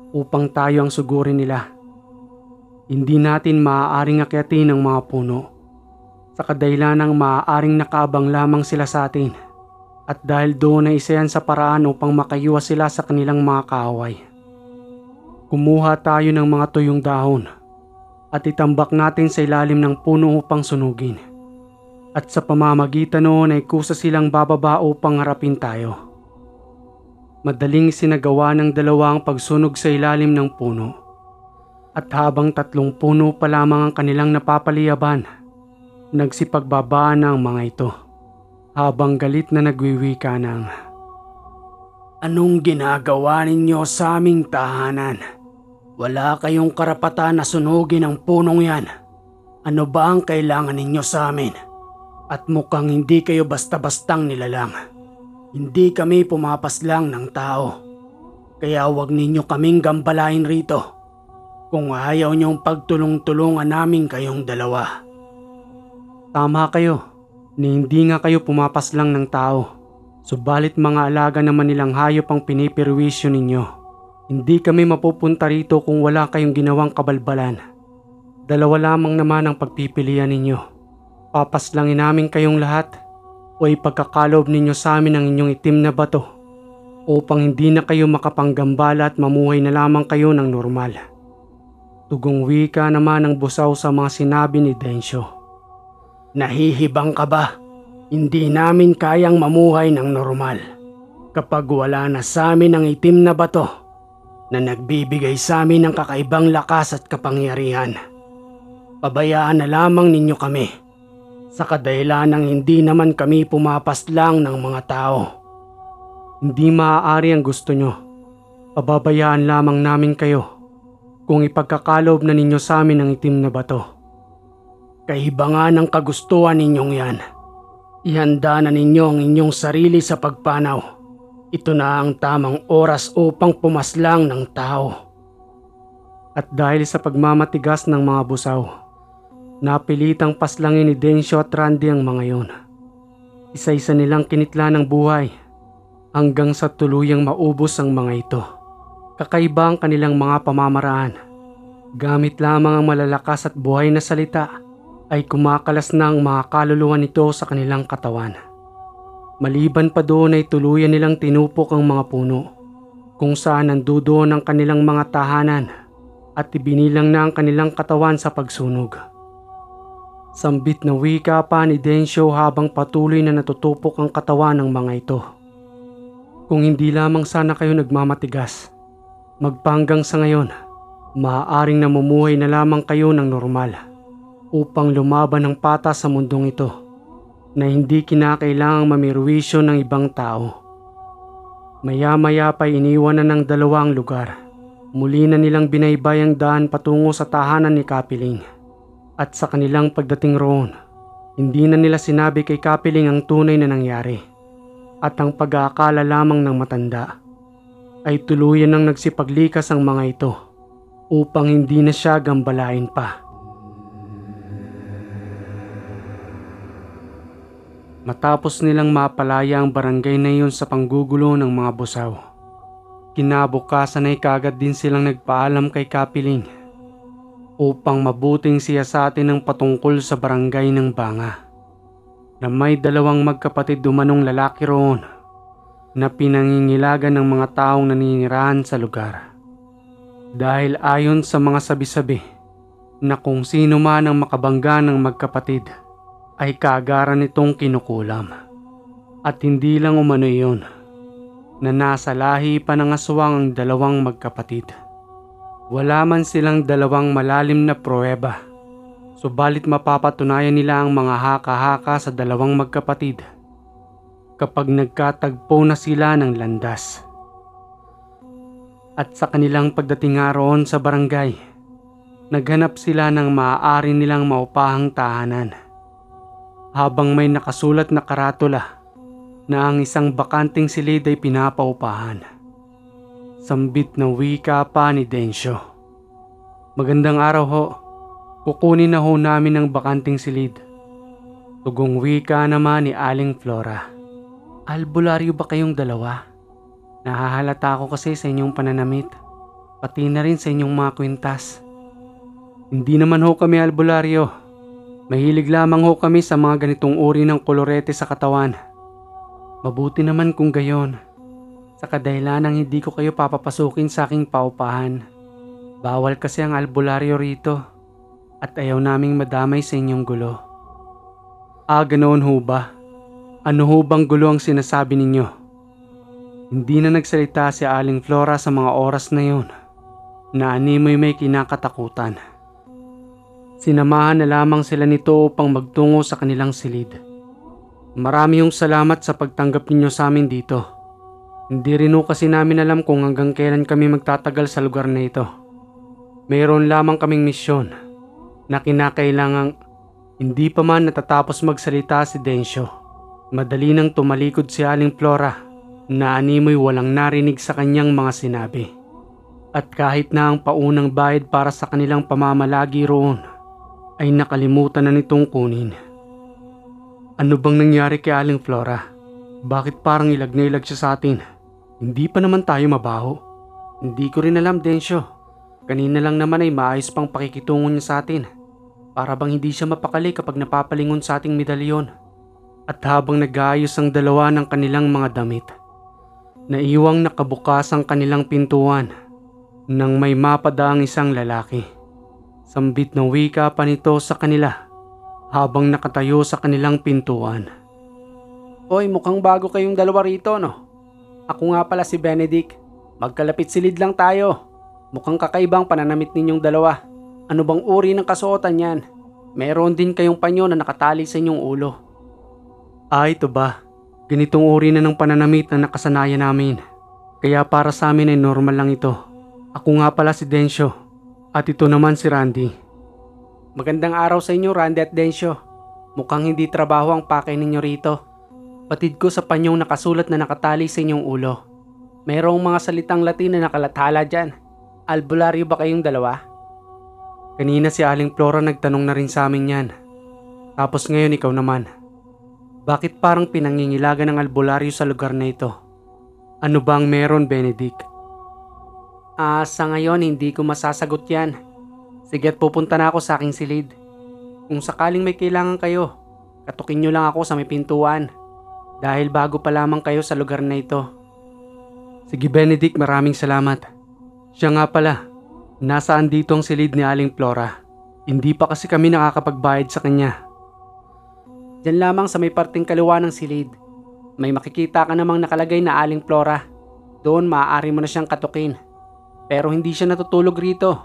upang tayo ang sugurin nila. Hindi natin maaaring akyatin ang mga puno sa kadahilanang maaaring nakaabang lamang sila sa atin. At dahil doon ay isa yan sa paraan upang makaiwas sila sa kanilang mga kaaway. Kumuha tayo ng mga tuyong dahon at itambak natin sa ilalim ng puno upang sunugin. At sa pamamagitan noon ay kusa silang bababa upang harapin tayo. Madaling sinagawa ng 2 ang pagsunog sa ilalim ng puno. At habang 3 puno pa lamang ang kanilang napapaliyaban, nagsipagbaba na ang mga ito. Habang galit na nagwiwika ng, anong ginagawa ninyo sa aming tahanan? Wala kayong karapatan na sunugin ang punong yan. Ano ba ang kailangan ninyo sa amin? At mukhang hindi kayo basta-bastang nilalang. Hindi kami pumapaslang ng tao. Kaya huwag ninyo kaming gambalain rito. Kung ayaw niyong pagtulong-tulungan namin kayong 2. Tama kayo, ni hindi nga kayo pumapaslang ng tao. Subalit mga alaga naman nilang hayop ang pinipirwisyo ninyo. Hindi kami mapupunta rito kung wala kayong ginawang kabalbalan. 2 lamang naman ang pagpipilian ninyo. Papaslangin namin kayong lahat o ipagkakalob ninyo sa amin ang inyong itim na bato upang hindi na kayo makapanggambala at mamuhay na lamang kayo ng normal. Tugong wika naman ang busaw sa mga sinabi ni Densyo. Nahihibang ka ba? Hindi namin kayang mamuhay ng normal kapag wala na sa amin ang itim na bato na nagbibigay sa amin ng kakaibang lakas at kapangyarihan. Pabayaan na lamang ninyo kami. Sa kadahilanang hindi naman kami pumapaslang ng mga tao. Hindi maaari ang gusto nyo. Pababayaan lamang namin kayo kung ipagkakalob na ninyo sa amin ang itim na bato. Kaibangan ng kagustuhan ninyong yan. Ihanda na ninyo ang inyong sarili sa pagpanaw. Ito na ang tamang oras upang pumaslang ng tao. At dahil sa pagmamatigas ng mga busaw, napilitang paslangin ni Densyo at Randy ang mga yon. Isa-isa nilang kinitla ng buhay hanggang sa tuluyang maubos ang mga ito. Kakaiba ang kanilang mga pamamaraan. Gamit lamang ang malalakas at buhay na salita ay kumakalas na ang mga kaluluwa nito sa kanilang katawan. Maliban pa doon ay tuluyan nilang tinupok ang mga puno kung saan nandoon ang kanilang mga tahanan at ibinilang na ang kanilang katawan sa pagsunog. Sambit na wika pa ni Densyo habang patuloy na natutupok ang katawan ng mga ito. Kung hindi lamang sana kayo nagmamatigas, magpanggang sa ngayon, maaaring namumuhay na lamang kayo ng normal upang lumaban ng patas sa mundong ito na hindi kinakailangang mamirwisyo ng ibang tao. Maya-maya pa iniwan na ng dalawa ang lugar. Muli na nilang binaybay ang daan patungo sa tahanan ni Kapiling. At sa kanilang pagdating roon, hindi na nila sinabi kay Kapiling ang tunay na nangyari. At ang pag-aakala lamang ng matanda ay tuluyan nang nagsipaglikas ang mga ito upang hindi na siya gambalain pa. Matapos nilang mapalaya ang barangay na iyon sa panggugulo ng mga busaw, kinabukasan ay kaagad din silang nagpaalam kay Kapiling upang mabuting siyasatin ng patungkol sa barangay ng Banga na may dalawang magkapatid dumanong lalaki roon na pinangingilagan ng mga taong naninirahan sa lugar. Dahil ayon sa mga sabi-sabi na kung sino man ang makabangga ng magkapatid ay kaagaran nitong kinukulam. At hindi lang umano iyon, na nasa lahi pa ng aswang ang dalawang magkapatid. Wala man silang dalawang malalim na pruweba, subalit mapapatunayan nila ang mga haka-haka sa dalawang magkapatid kapag nagkatagpo na sila ng landas. At sa kanilang pagdating nga roon sa barangay, naghanap sila ng maaari nilang maupahang tahanan. Habang may nakasulat na karatula na ang isang bakanting silid ay pinapaupahan. Sambit na wika pa ni Densyo. Magandang araw ho. Kukunin na ho namin ang bakanting silid. Tugong wika naman ni Aling Flora. Albularyo ba kayong dalawa? Nahahalata ako kasi sa inyong pananamit, pati na rin sa inyong mga kwintas. Hindi naman ho kami albularyo. Mahilig lamang ho kami sa mga ganitong uri ng kolorete sa katawan. Mabuti naman kung gayon. Sa kadahilanang hindi ko kayo papapasukin sa aking paupahan. Bawal kasi ang albularyo rito at ayaw naming madamay sa inyong gulo. Ganoon ho ba? Ano ho bang gulo ang sinasabi ninyo? Hindi na nagsalita si Aling Flora sa mga oras na yun na animoy may kinakatakutan. Sinamahan na lamang sila nito upang magtungo sa kanilang silid. Marami hong salamat sa pagtanggap ninyo sa amin dito. Hindi rin ho kasi namin alam kung hanggang kailan kami magtatagal sa lugar na ito. Mayroon lamang kaming misyon na kinakailangang hindi pa man natatapos magsalita si Densyo. Madali nang tumalikod si Aling Flora na animoy walang narinig sa kanyang mga sinabi. At kahit na ang paunang bayad para sa kanilang pamamalagi roon ay nakalimutan na nitong kunin. Ano bang nangyari kay Aling Flora? Bakit parang ilag na ilag siya sa atin? Hindi pa naman tayo mabaho. Hindi ko rin alam, Densyo. Kanina lang naman ay maayos pang pakikitungo niya sa atin. Para bang hindi siya mapakali kapag napapalingon sa ating medalyon. At habang nag-aayos ang dalawa ng kanilang mga damit, naiwang nakabukas ang kanilang pintuan nang may mapadaang isang lalaki. Sambit na wika pa nito sa kanila habang nakatayo sa kanilang pintuan. Hoy, mukhang bago kayong dalawa rito, no? Ako nga pala si Benedict. Magkalapit silid lang tayo. Mukhang kakaibang pananamit ninyong dalawa. Ano bang uri ng kasuotan yan? Meron din kayong panyo na nakatali sa inyong ulo. Ito ba? Ganitong uri na ng pananamit na nakasanayan namin. Kaya para sa amin ay normal lang ito. Ako nga pala si Densyo. At ito naman si Randy. Magandang araw sa inyo, Randy at Densyo. Mukhang hindi trabaho ang pakay ninyo rito. Patid ko sa panyong nakasulat na nakatali sa inyong ulo. Mayroong mga salitang Latin na nakalathala dyan. Albularyo ba kayong dalawa? Kanina si Aling Flora nagtanong na rin sa amin yan. Tapos ngayon ikaw naman. Bakit parang pinangingilagan ng albularyo sa lugar na ito? Ano bang meron, Benedict? Sa ngayon hindi ko masasagot yan. Sige at pupunta na ako sa aking silid. Kung sakaling may kailangan kayo, katukin nyo lang ako sa may pintuan. Dahil bago pa lamang kayo sa lugar na ito. Sige Benedict, maraming salamat. Siya nga pala, nasaan dito ang silid ni Aling Flora? Hindi pa kasi kami nakakapagbayad sa kanya. Diyan lamang sa may parting kaliwa ng silid. May makikita ka namang nakalagay na Aling Flora. Doon maaari mo na siyang katukin. Pero hindi siya natutulog rito.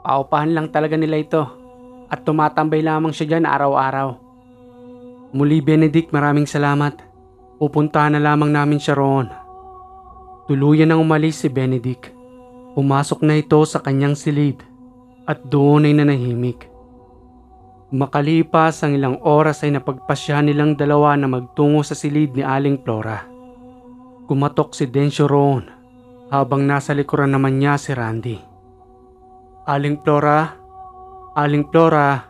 Paupahan lang talaga nila ito. At tumatambay lamang siya dyan araw-araw. Muli Benedict, maraming salamat. Pupuntahan na lamang namin siya roon. Tuluyan nang umalis si Benedict. Pumasok na ito sa kanyang silid. At doon ay nanahimik. Makalipas ang ilang oras ay napagpasya nilang dalawa na magtungo sa silid ni Aling Flora. Kumatok si Densyo roon habang nasa likuran naman niya si Randy. Aling Flora, Aling Flora.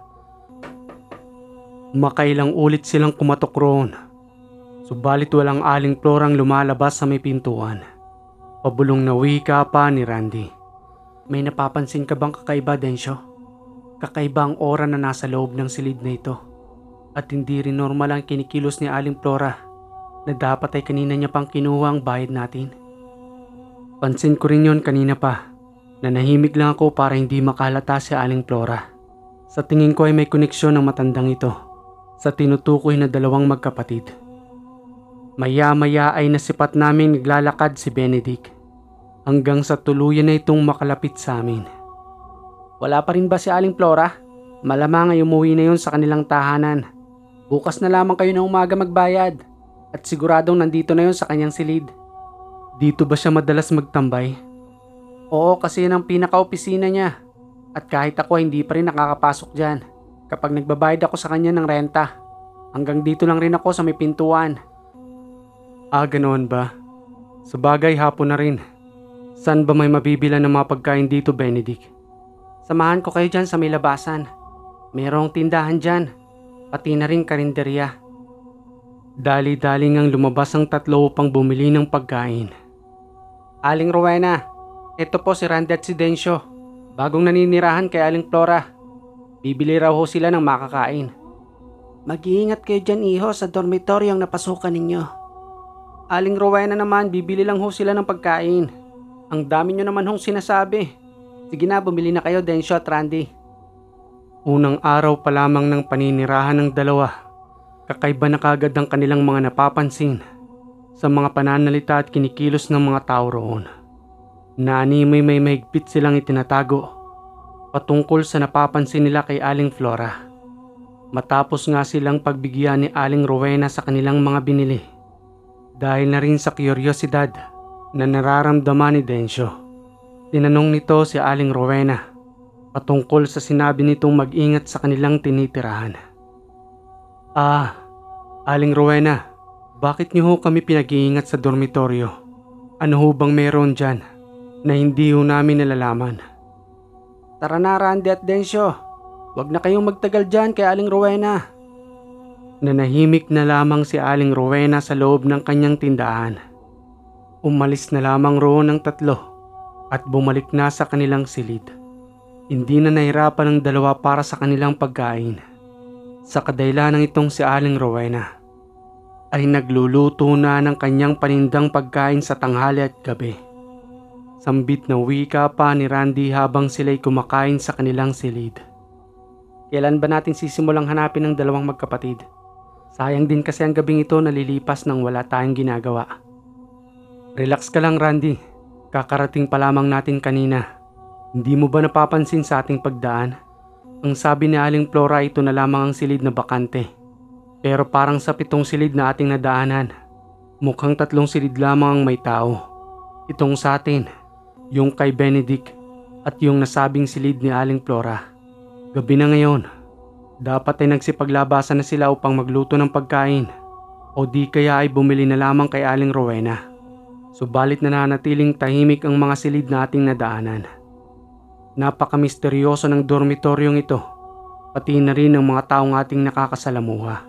Makailang ulit silang kumatok roon. Subalit walang Aling Flora ang lumalabas sa may pintuan. Pabulong na wika pa ni Randy. May napapansin ka bang kakaiba, Densyo? Kakaiba ang aura na nasa loob ng silid na ito. At hindi rin normal ang kinikilos ni Aling Flora na dapat ay kanina niya pang kinuha ang bayad natin. Pansin ko rin yon kanina pa. Nanahimik lang ako para hindi makalata si Aling Flora. Sa tingin ko ay may koneksyon ng matandang ito sa tinutukoy na dalawang magkapatid. Maya-maya ay nasipat namin naglalakad si Benedict hanggang sa tuluyan na itong makalapit sa amin. Wala pa rin ba si Aling Flora? Malamang ay umuwi na yun sa kanilang tahanan. Bukas na lamang kayo ng umaga magbayad. At siguradong nandito na yun sa kanyang silid. Dito ba siya madalas magtambay? Oo, kasi yan ang pinaka-opisina niya. At kahit ako hindi pa rin nakakapasok dyan. Kapag nagbabayad ako sa kanya ng renta. Hanggang dito lang rin ako sa may pintuan. Ganoon ba? Sabagay hapon na rin. Saan ba may mabibilan ng mga pagkain dito, Benedict? Samahan ko kayo dyan sa may labasan. Merong tindahan dyan. Pati na rin karinderya. Dali-dali ngang lumabas ang tatlo upang bumili ng pagkain. Aling Rowena, ito po si Randy at si Densyo. Bagong naninirahan kay Aling Flora. Bibili raw ho sila ng makakain. Mag-iingat kayo dyan, iho, sa dormitoryo ang napasukan ninyo. Aling Rowena naman, bibili lang ho sila ng pagkain. Ang dami nyo naman hong sinasabi. Sige na, bumili na kayo, Densyo at Randy. Unang araw pa lamang ng paninirahan ng dalawa, kakaiba na kagad ang kanilang mga napapansin sa mga pananalita at kinikilos ng mga tao roon. Naanimoy may mahigpit silang itinatago patungkol sa napapansin nila kay Aling Flora. Matapos nga silang pagbigyan ni Aling Rowena sa kanilang mga binili, dahil na rin sa kuryosidad na nararamdaman ni Densyo. Tinanong nito si Aling Rowena patungkol sa sinabi nitong mag-ingat sa kanilang tinitirahan. Aling Rowena, bakit niyo ho kami pinag-iingat sa dormitoryo? Ano ho bang meron dyan na hindi ho namin nalalaman? Tara na, Randy at Densyo. Huwag na kayong magtagal dyan kay Aling Rowena. Nanahimik na lamang si Aling Rowena sa loob ng kanyang tindahan. Umalis na lamang roon ang tatlo at bumalik na sa kanilang silid. Hindi na nahirapan ng dalawa para sa kanilang pagkain. Sa kadahilanang itong si Aling Rowena ay nagluluto na ng kanyang panindang pagkain sa tanghali at gabi. Sambit na wika pa ni Randy habang sila'y kumakain sa kanilang silid. Kailan ba natin sisimulang hanapin ng dalawang magkapatid? Sayang din kasi ang gabing ito nalilipas nang wala tayong ginagawa. Relax ka lang, Randy. Kakarating pa lamang natin kanina. Hindi mo ba napapansin sa ating pagdaan? Ang sabi ni Aling Flora, ito na lamang ang silid na bakante. Pero parang sa 7 silid na ating nadaanan, mukhang 3 silid lamang ang may tao. Itong sa atin, yung kay Benedict, at yung nasabing silid ni Aling Flora. Gabi na ngayon, dapat ay nagsipaglabasan na sila upang magluto ng pagkain o di kaya ay bumili na lamang kay Aling Rowena. Subalit nananatiling tahimik ang mga silid na ating nadaanan. Napaka-misteryoso ng dormitoryong ito, pati na rin ang mga taong ating nakakasalamuha.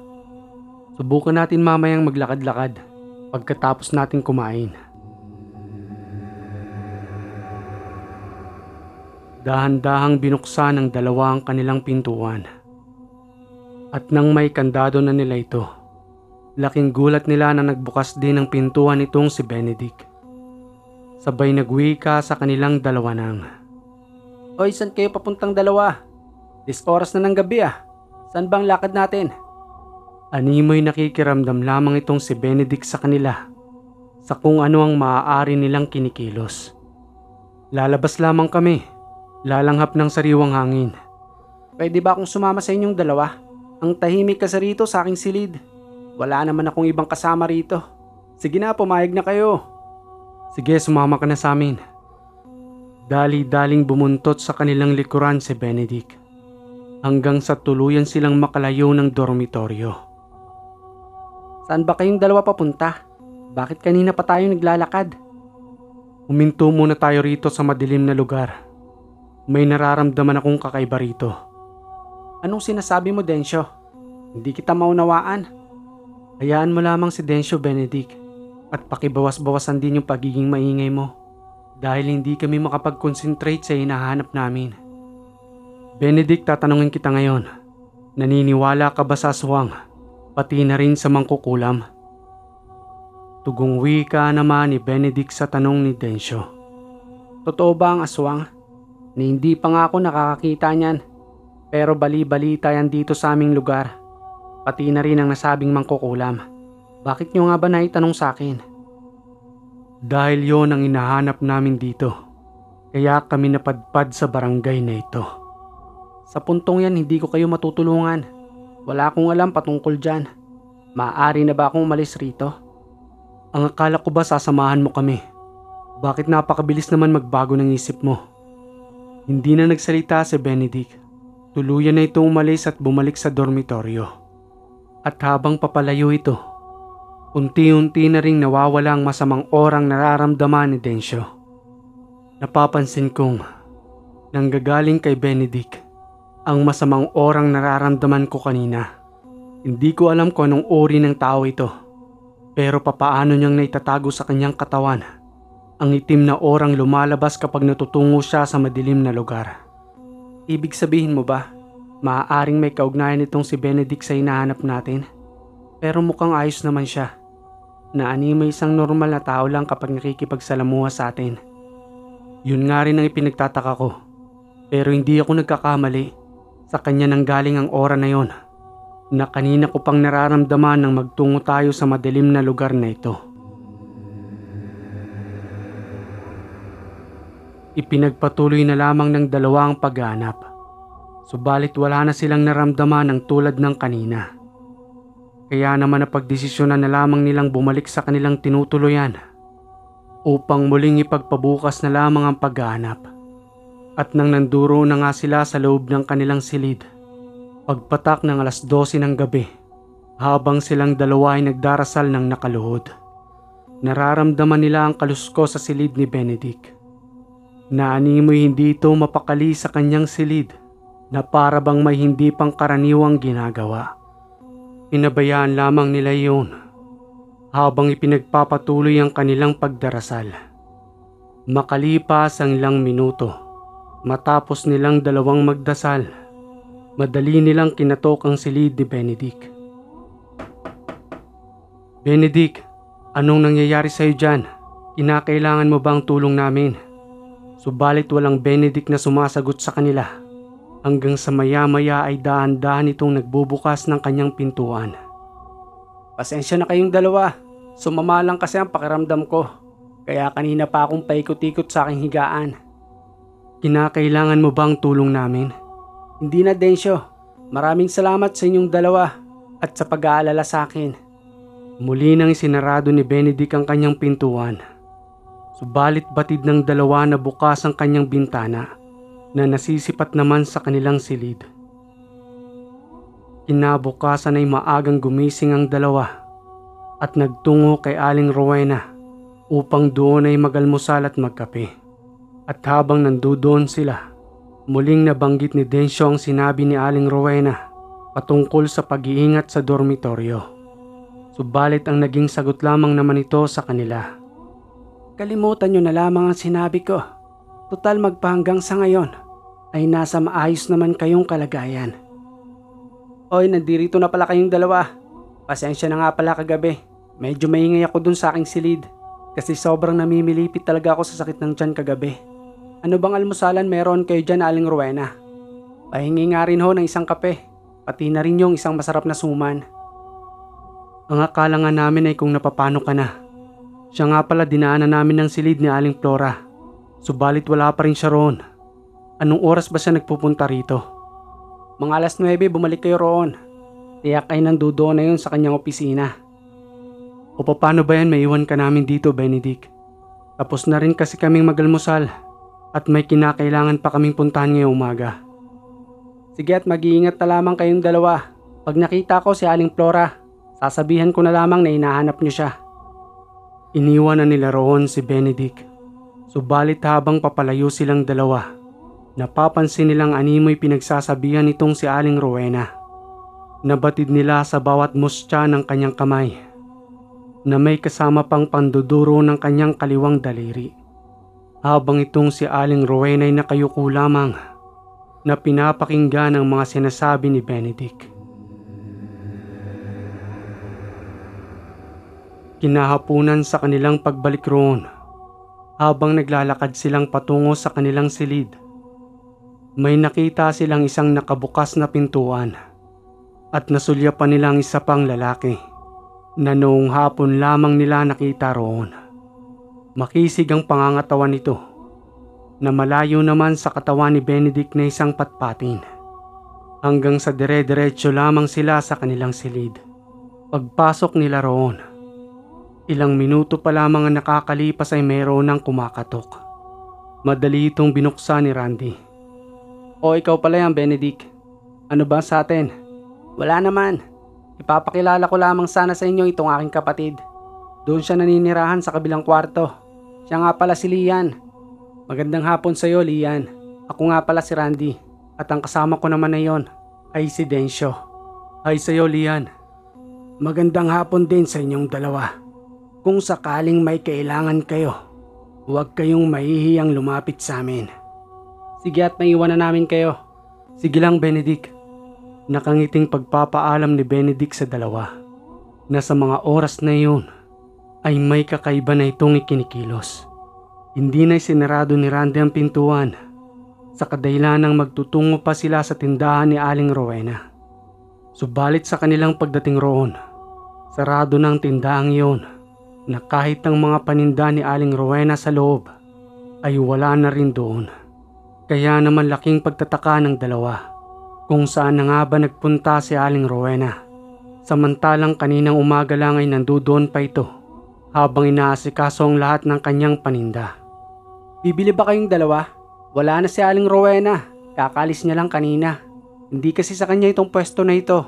Subukan natin mamayang maglakad-lakad pagkatapos natin kumain. Dahan-dahang binuksan ng 2 ang kanilang pintuan. At nang may kandado na nila ito, laking gulat nila na nagbukas din ang pintuan nitong si Benedict. Sabay nagwika sa kanilang 2 nang, Oy, saan kayo papuntang 2? Oras na ng gabi ah. Saan bang lakad natin? Animoy nakikiramdam lamang itong si Benedict sa kanila sa kung ano ang maaari nilang kinikilos. Lalabas lamang kami, lalanghap ng sariwang hangin. Pwede ba akong sumama sa inyong 2? Ang tahimik kasi rito sa aking silid. Wala naman akong ibang kasama rito. Sige na, pumayag na kayo. Sige, sumama ka na sa amin. Dali-daling bumuntot sa kanilang likuran si Benedict hanggang sa tuluyan silang makalayo ng dormitoryo. Saan ba kayong 2 papunta? Bakit kanina pa tayo naglalakad? Huminto muna tayo rito sa madilim na lugar. May nararamdaman akong kakaiba rito. Anong sinasabi mo, Densyo? Hindi kita maunawaan. Hayaan mo lamang si Densyo, Benedict, at pakibawas-bawasan din yung pagiging maingay mo dahil hindi kami makapag-concentrate sa hinahanap namin. Benedict, tatanungin kita ngayon. Naniniwala ka ba sa aswang, pati na rin sa mangkukulam? Tugong wika naman ni Benedict sa tanong ni Densyo. Totoo ba ang aswang? Ni hindi pa nga ako nakakakita niyan. Pero bali-balita yan dito sa aming lugar. Pati na rin ang nasabing mangkukulam. Bakit nyo nga ba naitanong sa akin? Dahil yon ang hinahanap namin dito. Kaya kami napadpad sa barangay na ito. Sa puntong yan, hindi ko kayo matutulungan. Wala akong alam patungkol dyan. Maaari na ba akong umalis rito? Ang akala ko ba sasamahan mo kami? Bakit napakabilis naman magbago ng isip mo? Hindi na nagsalita si Benedict. Tuluyan na itong umalis at bumalik sa dormitoryo. At habang papalayo ito, unti-unti na ring nawawala ang masamang orang nararamdaman ni Densyo. Napapansin kong nanggagaling kay Benedict ang masamang orang nararamdaman ko kanina. Hindi ko alam kung anong uri ng tao ito, pero papaano niyang naitatago sa kanyang katawan ang itim na orang lumalabas kapag natutungo siya sa madilim na lugar. Ibig sabihin mo ba, maaaring may kaugnayan itong si Benedict sa hinahanap natin? Pero mukhang ayos naman siya. Naanimay isang normal na tao lang kapag nakikipagsalamuha sa atin. Yun nga rin ang ipinagtataka ko. Pero hindi ako nagkakamali. Sa kanya nang galing ang ora na yon, na kanina ko pang nararamdaman nang magtungo tayo sa madilim na lugar na ito. Ipinagpatuloy na lamang ng 2 ang paghanap. Subalit wala na silang naramdaman ng tulad ng kanina. Kaya naman napagdesisyonan na lamang nilang bumalik sa kanilang tinutuluyan upang muling ipagpabukas na lamang ang paghanap. At nang nanduro na nga sila sa loob ng kanilang silid, pagpatak ng 12:00 ng gabi, habang silang 2 ay nagdarasal ng nakaluhod, nararamdaman nila ang kalusko sa silid ni Benedict. Naanimoy hindi ito mapakali sa kanyang silid na para bang may hindi pang karaniwang ginagawa. Pinabayaan lamang nila iyon habang ipinagpapatuloy ang kanilang pagdarasal. Makalipas ang ilang minuto, matapos nilang 2 magdasal, madali nilang kinatok ang silid ni Benedict. Benedict, anong nangyayari sa'yo dyan? Kinakailangan mo ba ang tulong namin? Subalit walang Benedict na sumasagot sa kanila hanggang sa maya-maya ay dahan-dahan itong nagbubukas ng kanyang pintuan. Pasensya na kayong 2. Sumama lang kasi ang pakiramdam ko. Kaya kanina pa akong paikot-ikot sa aking higaan. Kinakailangan mo bang tulong namin? Hindi na, Densyo. Maraming salamat sa inyong dalawa at sa pag-aalala sa akin. Muli nang isinarado ni Benedict ang kanyang pintuan. Subalit batid ng dalawa na bukas ang kanyang bintana na nasisipat naman sa kanilang silid. Kinabukasan ay maagang gumising ang dalawa at nagtungo kay Aling Rowena upang doon ay magalmusal at magkape. At habang nandoon sila, muling nabanggit ni Densyo ang sinabi ni Aling Rowena patungkol sa pag-iingat sa dormitoryo. Subalit ang naging sagot lamang naman ito sa kanila. Kalimutan nyo na lamang ang sinabi ko. Total magpahanggang sa ngayon ay nasa maayos naman kayong kalagayan. Oy, nandirito na pala kayong dalawa. Pasensya na nga pala kagabi. Medyo maingay ako dun sa aking silid kasi sobrang namimilipit talaga ako sa sakit ng tiyan kagabi. Ano bang almusalan meron kayo dyan, Aling Rowena? Pahingi nga rin ho ng isang kape, pati na rin yung isang masarap na suman. Ang akala nga namin ay kung napapano ka na. Siya nga pala dinaanan namin ng silid ni Aling Flora. Subalit wala pa rin siya roon. Anong oras ba siya nagpupunta rito? Mga alas 9 bumalik kayo roon. Tiyak ay nandoon na yun sa kanyang opisina. O paano ba yan maiwan ka namin dito, Benedict? Tapos na rin kasi kaming magalmusal at may kinakailangan pa kaming puntahan ngayong umaga. Sige at mag-iingat na lamang kayong dalawa. Pag nakita ko si Aling Flora, sasabihan ko na lamang na hinahanap niyo siya. Iniwan na nila roon si Benedict. Subalit habang papalayo silang dalawa, napapansin nilang animoy pinagsasabihan nitong si Aling Rowena. Nabatid nila sa bawat mustya ng kanyang kamay na may kasama pang panduduro ng kanyang kaliwang daliri. Habang itong si Aling Rowena ay nakayuko lamang na pinapakinggan ang mga sinasabi ni Benedict. Kinahapunan sa kanilang pagbalik roon, habang naglalakad silang patungo sa kanilang silid, may nakita silang isang nakabukas na pintuan at nasulyapan nilang isa pang lalaki na noong hapon lamang nila nakita roon. Makisig ang pangangatawan nito na malayo naman sa katawan ni Benedict na isang patpatin. Hanggang sa dire-diretso lamang sila sa kanilang silid. Pagpasok nila roon, ilang minuto pa lamang ang nakakalipas ay mayroon ng kumakatok. Madali itong binuksan ni Randy. O ikaw pala yan, Benedict. Ano ba sa atin? Wala naman. Ipapakilala ko lamang sana sa inyo itong aking kapatid. Doon siya naninirahan sa kabilang kwarto. Siya nga pala si Lian. Magandang hapon sa iyo, Lian. Ako nga pala si Randy. At ang kasama ko naman na yon ay si Densyo. Hi sa iyo, Lian. Magandang hapon din sa inyong dalawa. Kung sakaling may kailangan kayo, huwag kayong mahihiyang lumapit sa amin. Sige at maiwan na namin kayo. Sige lang, Benedict. Nakangiting pagpapaalam ni Benedict sa dalawa na sa mga oras na iyon ay may kakaiba na itong ikinikilos. Hindi na sinarado ni Randy ang pintuan sa kadahilanang magtutungo pa sila sa tindahan ni Aling Rowena. Subalit sa kanilang pagdating roon, sarado na ang tindahang iyon na kahit ang mga paninda ni Aling Rowena sa loob ay wala na rin doon. Kaya naman laking pagtataka ng dalawa kung saan na nga ba nagpunta si Aling Rowena. Samantalang kaninang umaga lang ay nandoon pa ito habang inaasikaso ang lahat ng kanyang paninda. Bibili ba kayong dalawa? Wala na si Aling Rowena. Kakalis niya lang kanina. Hindi kasi sa kanya itong pwesto na ito.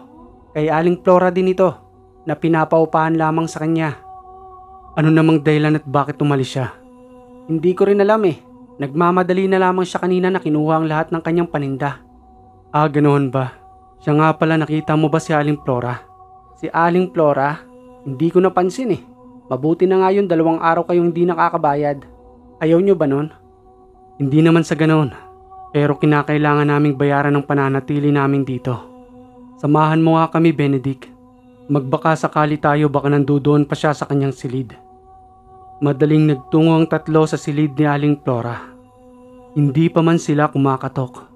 Kay Aling Flora din ito na pinapaupahan lamang sa kanya. Ano namang dahilan at bakit umalis siya? Hindi ko rin alam eh. Nagmamadali na lamang siya kanina na kinuha ang lahat ng kanyang paninda. Ah, ganoon ba? Siya nga pala, nakita mo ba si Aling Flora? Si Aling Flora? Hindi ko napansin eh. Mabuti na nga yun 2 araw kayong hindi nakakabayad. Ayaw nyo ba nun? Hindi naman sa ganoon. Pero kinakailangan naming bayaran ng pananatili namin dito. Samahan mo nga kami, Benedict. Magbaka sakali tayo baka nandoon pa siya sa kanyang silid. Madaling nagtungo ang tatlo sa silid ni Aling Flora. Hindi pa man sila kumakatok.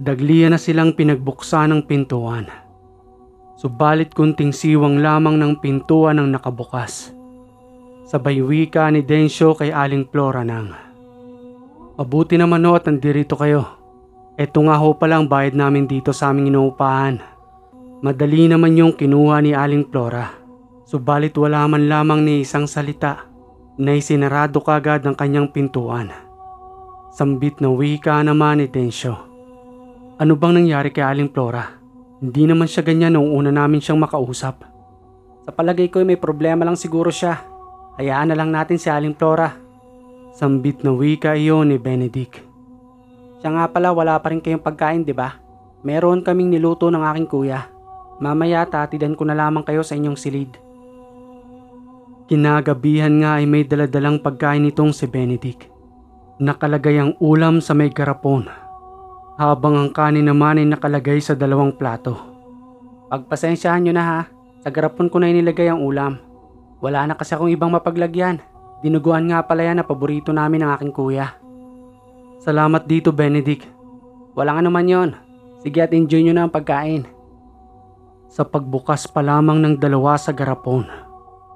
Daglian na silang pinagbuksan ng pintuan. Subalit kunting siwang lamang ng pintuan ang nakabukas. Sabay wika ni Densyo kay Aling Flora nang, "Mabuti naman o at nandirito kayo. Eto nga ho pala ang bayad namin dito sa aming inuupahan. Madali naman yung kinuha ni Aling Flora. Subalit wala man lamang ni isang salita na isinarado kagad ang kanyang pintuan. Sambit na wika naman ni Densyo. Ano bang nangyari kay Aling Flora? Hindi naman siya ganyan noong una namin siyang makausap. Sa palagay ko may problema lang siguro siya. Hayaan na lang natin si Aling Flora. Sambit na wika iyon ni Benedict. Siya nga pala, wala pa rin kayong pagkain, di ba? Meron kaming niluto ng aking kuya. Mamaya tatidan ko na lamang kayo sa inyong silid. Kinagabihan nga ay may daladalang pagkain nitong si Benedict. Nakalagay ang ulam sa may garapon, habang ang kanin naman ay nakalagay sa 2 plato. Pagpasensyahan nyo na ha, sa garapon ko na inilagay ang ulam. Wala na kasi akong ibang mapaglagyan. Dinuguan nga pala yan na paborito namin ng aking kuya. Salamat dito, Benedict. Walang anuman yon. Sige at enjoy nyo na ang pagkain. Sa pagbukas pa lamang ng 2 sa garapon,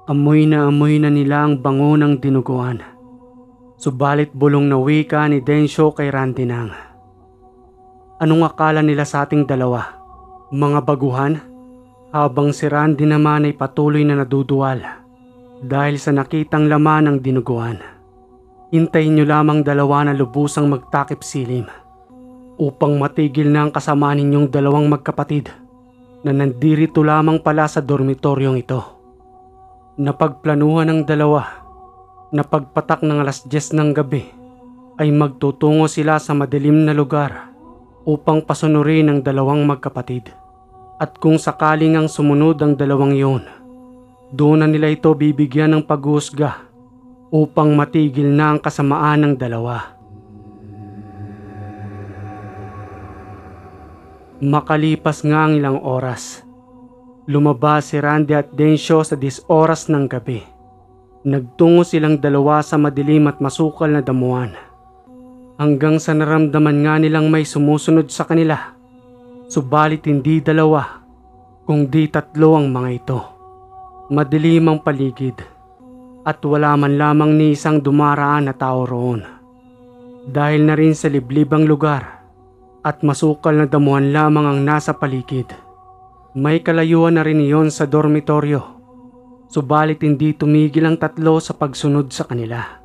amoy na nila ang bango ng dinuguan. Subalit bulong na wika ni Densyo kay Randinang. Anong akala nila sa ating 2? Mga baguhan? Habang si Randy naman ay patuloy na naduduwal dahil sa nakitang laman ng dinuguan. Hintayin nyo lamang 2 na lubusang magtakip silim upang matigil na ang kasama ninyong 2 magkapatid na nandirito lamang pala sa dormitoryong ito. Napagplanuhan ng 2 na pagpatak ng 10:00 ng gabi ay magtutungo sila sa madilim na lugar upang pasunurin ang 2 magkapatid. At kung sakaling ang sumunod ang 2 yun, doon na nila ito bibigyan ng paghuhusga upang matigil na ang kasamaan ng 2. Makalipas nga ang ilang oras, lumabas si Randy at Densyo sa 10 oras ng gabi. Nagtungo silang 2 sa madilim at masukal na damuhan. Hanggang sa naramdaman nga nilang may sumusunod sa kanila. Subalit hindi 2, kundi 3 ang mga ito. Madilim ang paligid at wala man lamang ni isang dumaraan na tao roon. Dahil na rin sa liblibang lugar at masukal na damuhan lamang ang nasa paligid. May kalayuan na rin iyon sa dormitoryo. Subalit hindi tumigil ang 3 sa pagsunod sa kanila.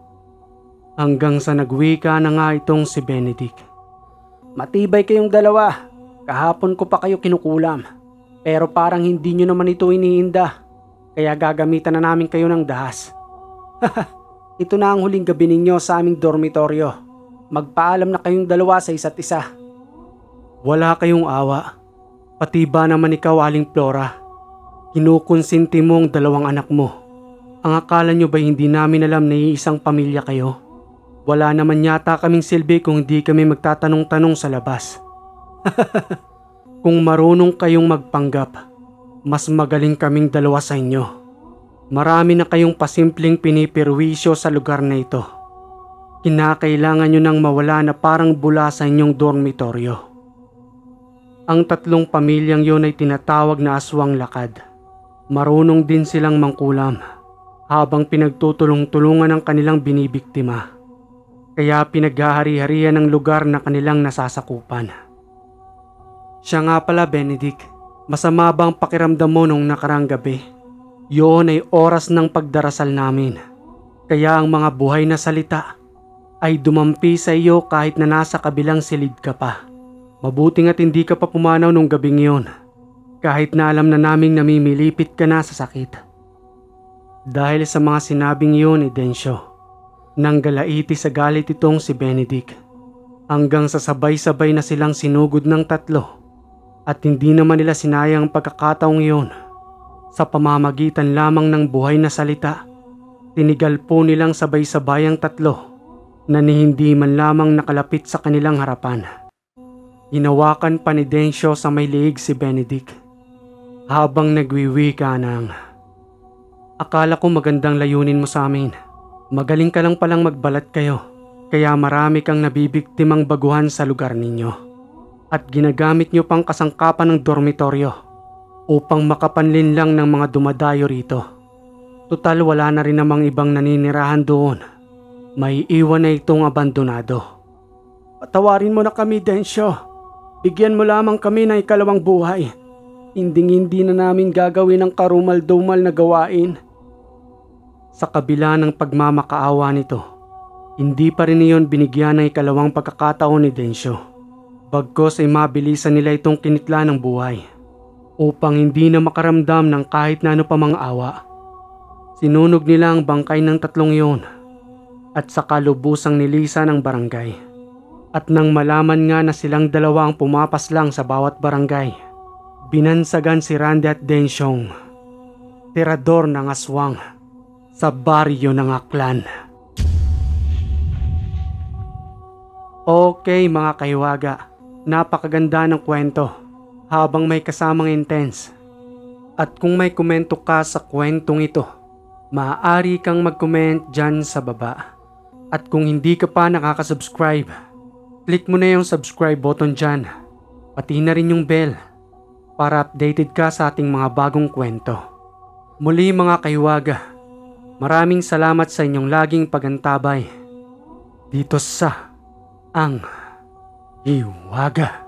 Hanggang sa nagwika na nga itong si Benedict. Matibay kayong 2. Kahapon ko pa kayo kinukulam. Pero parang hindi nyo naman ito iniinda. Kaya gagamitan na namin kayo ng dahas. Ito na ang huling gabi ninyo sa aming dormitoryo. Magpaalam na kayong 2 sa isa't isa. Wala kayong awa. Pati ba naman ikaw, Aling Flora? Kinukonsinti mo ang 2 anak mo. Ang akala nyo ba hindi namin alam na iisang pamilya kayo? Wala naman yata kaming silbi kung hindi kami magtatanong-tanong sa labas. Kung marunong kayong magpanggap, mas magaling kaming 2 sa inyo. Marami na kayong pasimpleng pinipirwisyo sa lugar na ito. Kinakailangan nyo nang mawala na parang bula sa inyong dormitoryo. Ang 3 pamilyang yon ay tinatawag na aswang lakad. Marunong din silang mangkulam habang pinagtutulong-tulungan ang kanilang binibiktima. Kaya pinaghahari-harian ng lugar na kanilang nasasakupan. Siya nga pala, Benedict, masama ba ang pakiramdam mo nung nakarang gabi? Yun ay oras ng pagdarasal namin. Kaya ang mga buhay na salita ay dumampi sa iyo kahit na nasa kabilang silid ka pa. Mabuti nga't hindi ka pa pumanaw nung gabing yun. Kahit na alam na naming namimilipit ka na sa sakit. Dahil sa mga sinabing yun ni Densyo, nanggalaiti sa galit itong si Benedict. Hanggang sa sabay-sabay na silang sinugod ng 3. At hindi naman nila sinayang ang pagkakataong iyon. Sa pamamagitan lamang ng buhay na salita, tinigal po nilang sabay-sabay ang 3 na ni hindi man lamang nakalapit sa kanilang harapan. Hinawakan pa ni Densyo sa may liig si Benedict habang nagwiwika ng, akala ko magandang layunin mo sa amin. Magaling ka lang palang magbalat kayo, kaya marami kang nabibiktimang baguhan sa lugar ninyo. At ginagamit nyo pang kasangkapan ng dormitoryo upang makapanlin lang ng mga dumadayo rito. Tutal wala na rin namang ibang naninirahan doon. May iwan na itong abandonado. Patawarin mo na kami, Densyo. Bigyan mo lamang kami ng ikalawang buhay. Hindi na namin gagawin ang karumal-dumal na gawain. Sa kabila ng pagmamakaawa nito, hindi pa rin iyon binigyan ng ikalawang pagkakataon ni Densyo. Bagkos ay mabilisan nila itong kinitla ng buhay upang hindi na makaramdam ng kahit na ano pa mang awa. Sinunog nila ang bangkay ng tatlong iyon at saka lubusang nilisan ang barangay. At nang malaman nga na silang dalawa ang pumapaslang sa bawat barangay, binansagan si Randy at Densyong, tirador ng aswang sa baryo ng Aklan. Okay mga kahiwaga, napakaganda ng kwento habang may kasamang intense. At kung may komento ka sa kwentong ito, maaari kang mag-comment dyan sa baba. At kung hindi ka pa nakaka-subscribe, click mo na yung subscribe button dyan, pati na rin yung bell para updated ka sa ating mga bagong kwento. Muli mga kahiwaga, maraming salamat sa inyong laging pagantabay dito sa Ang Hiwaga.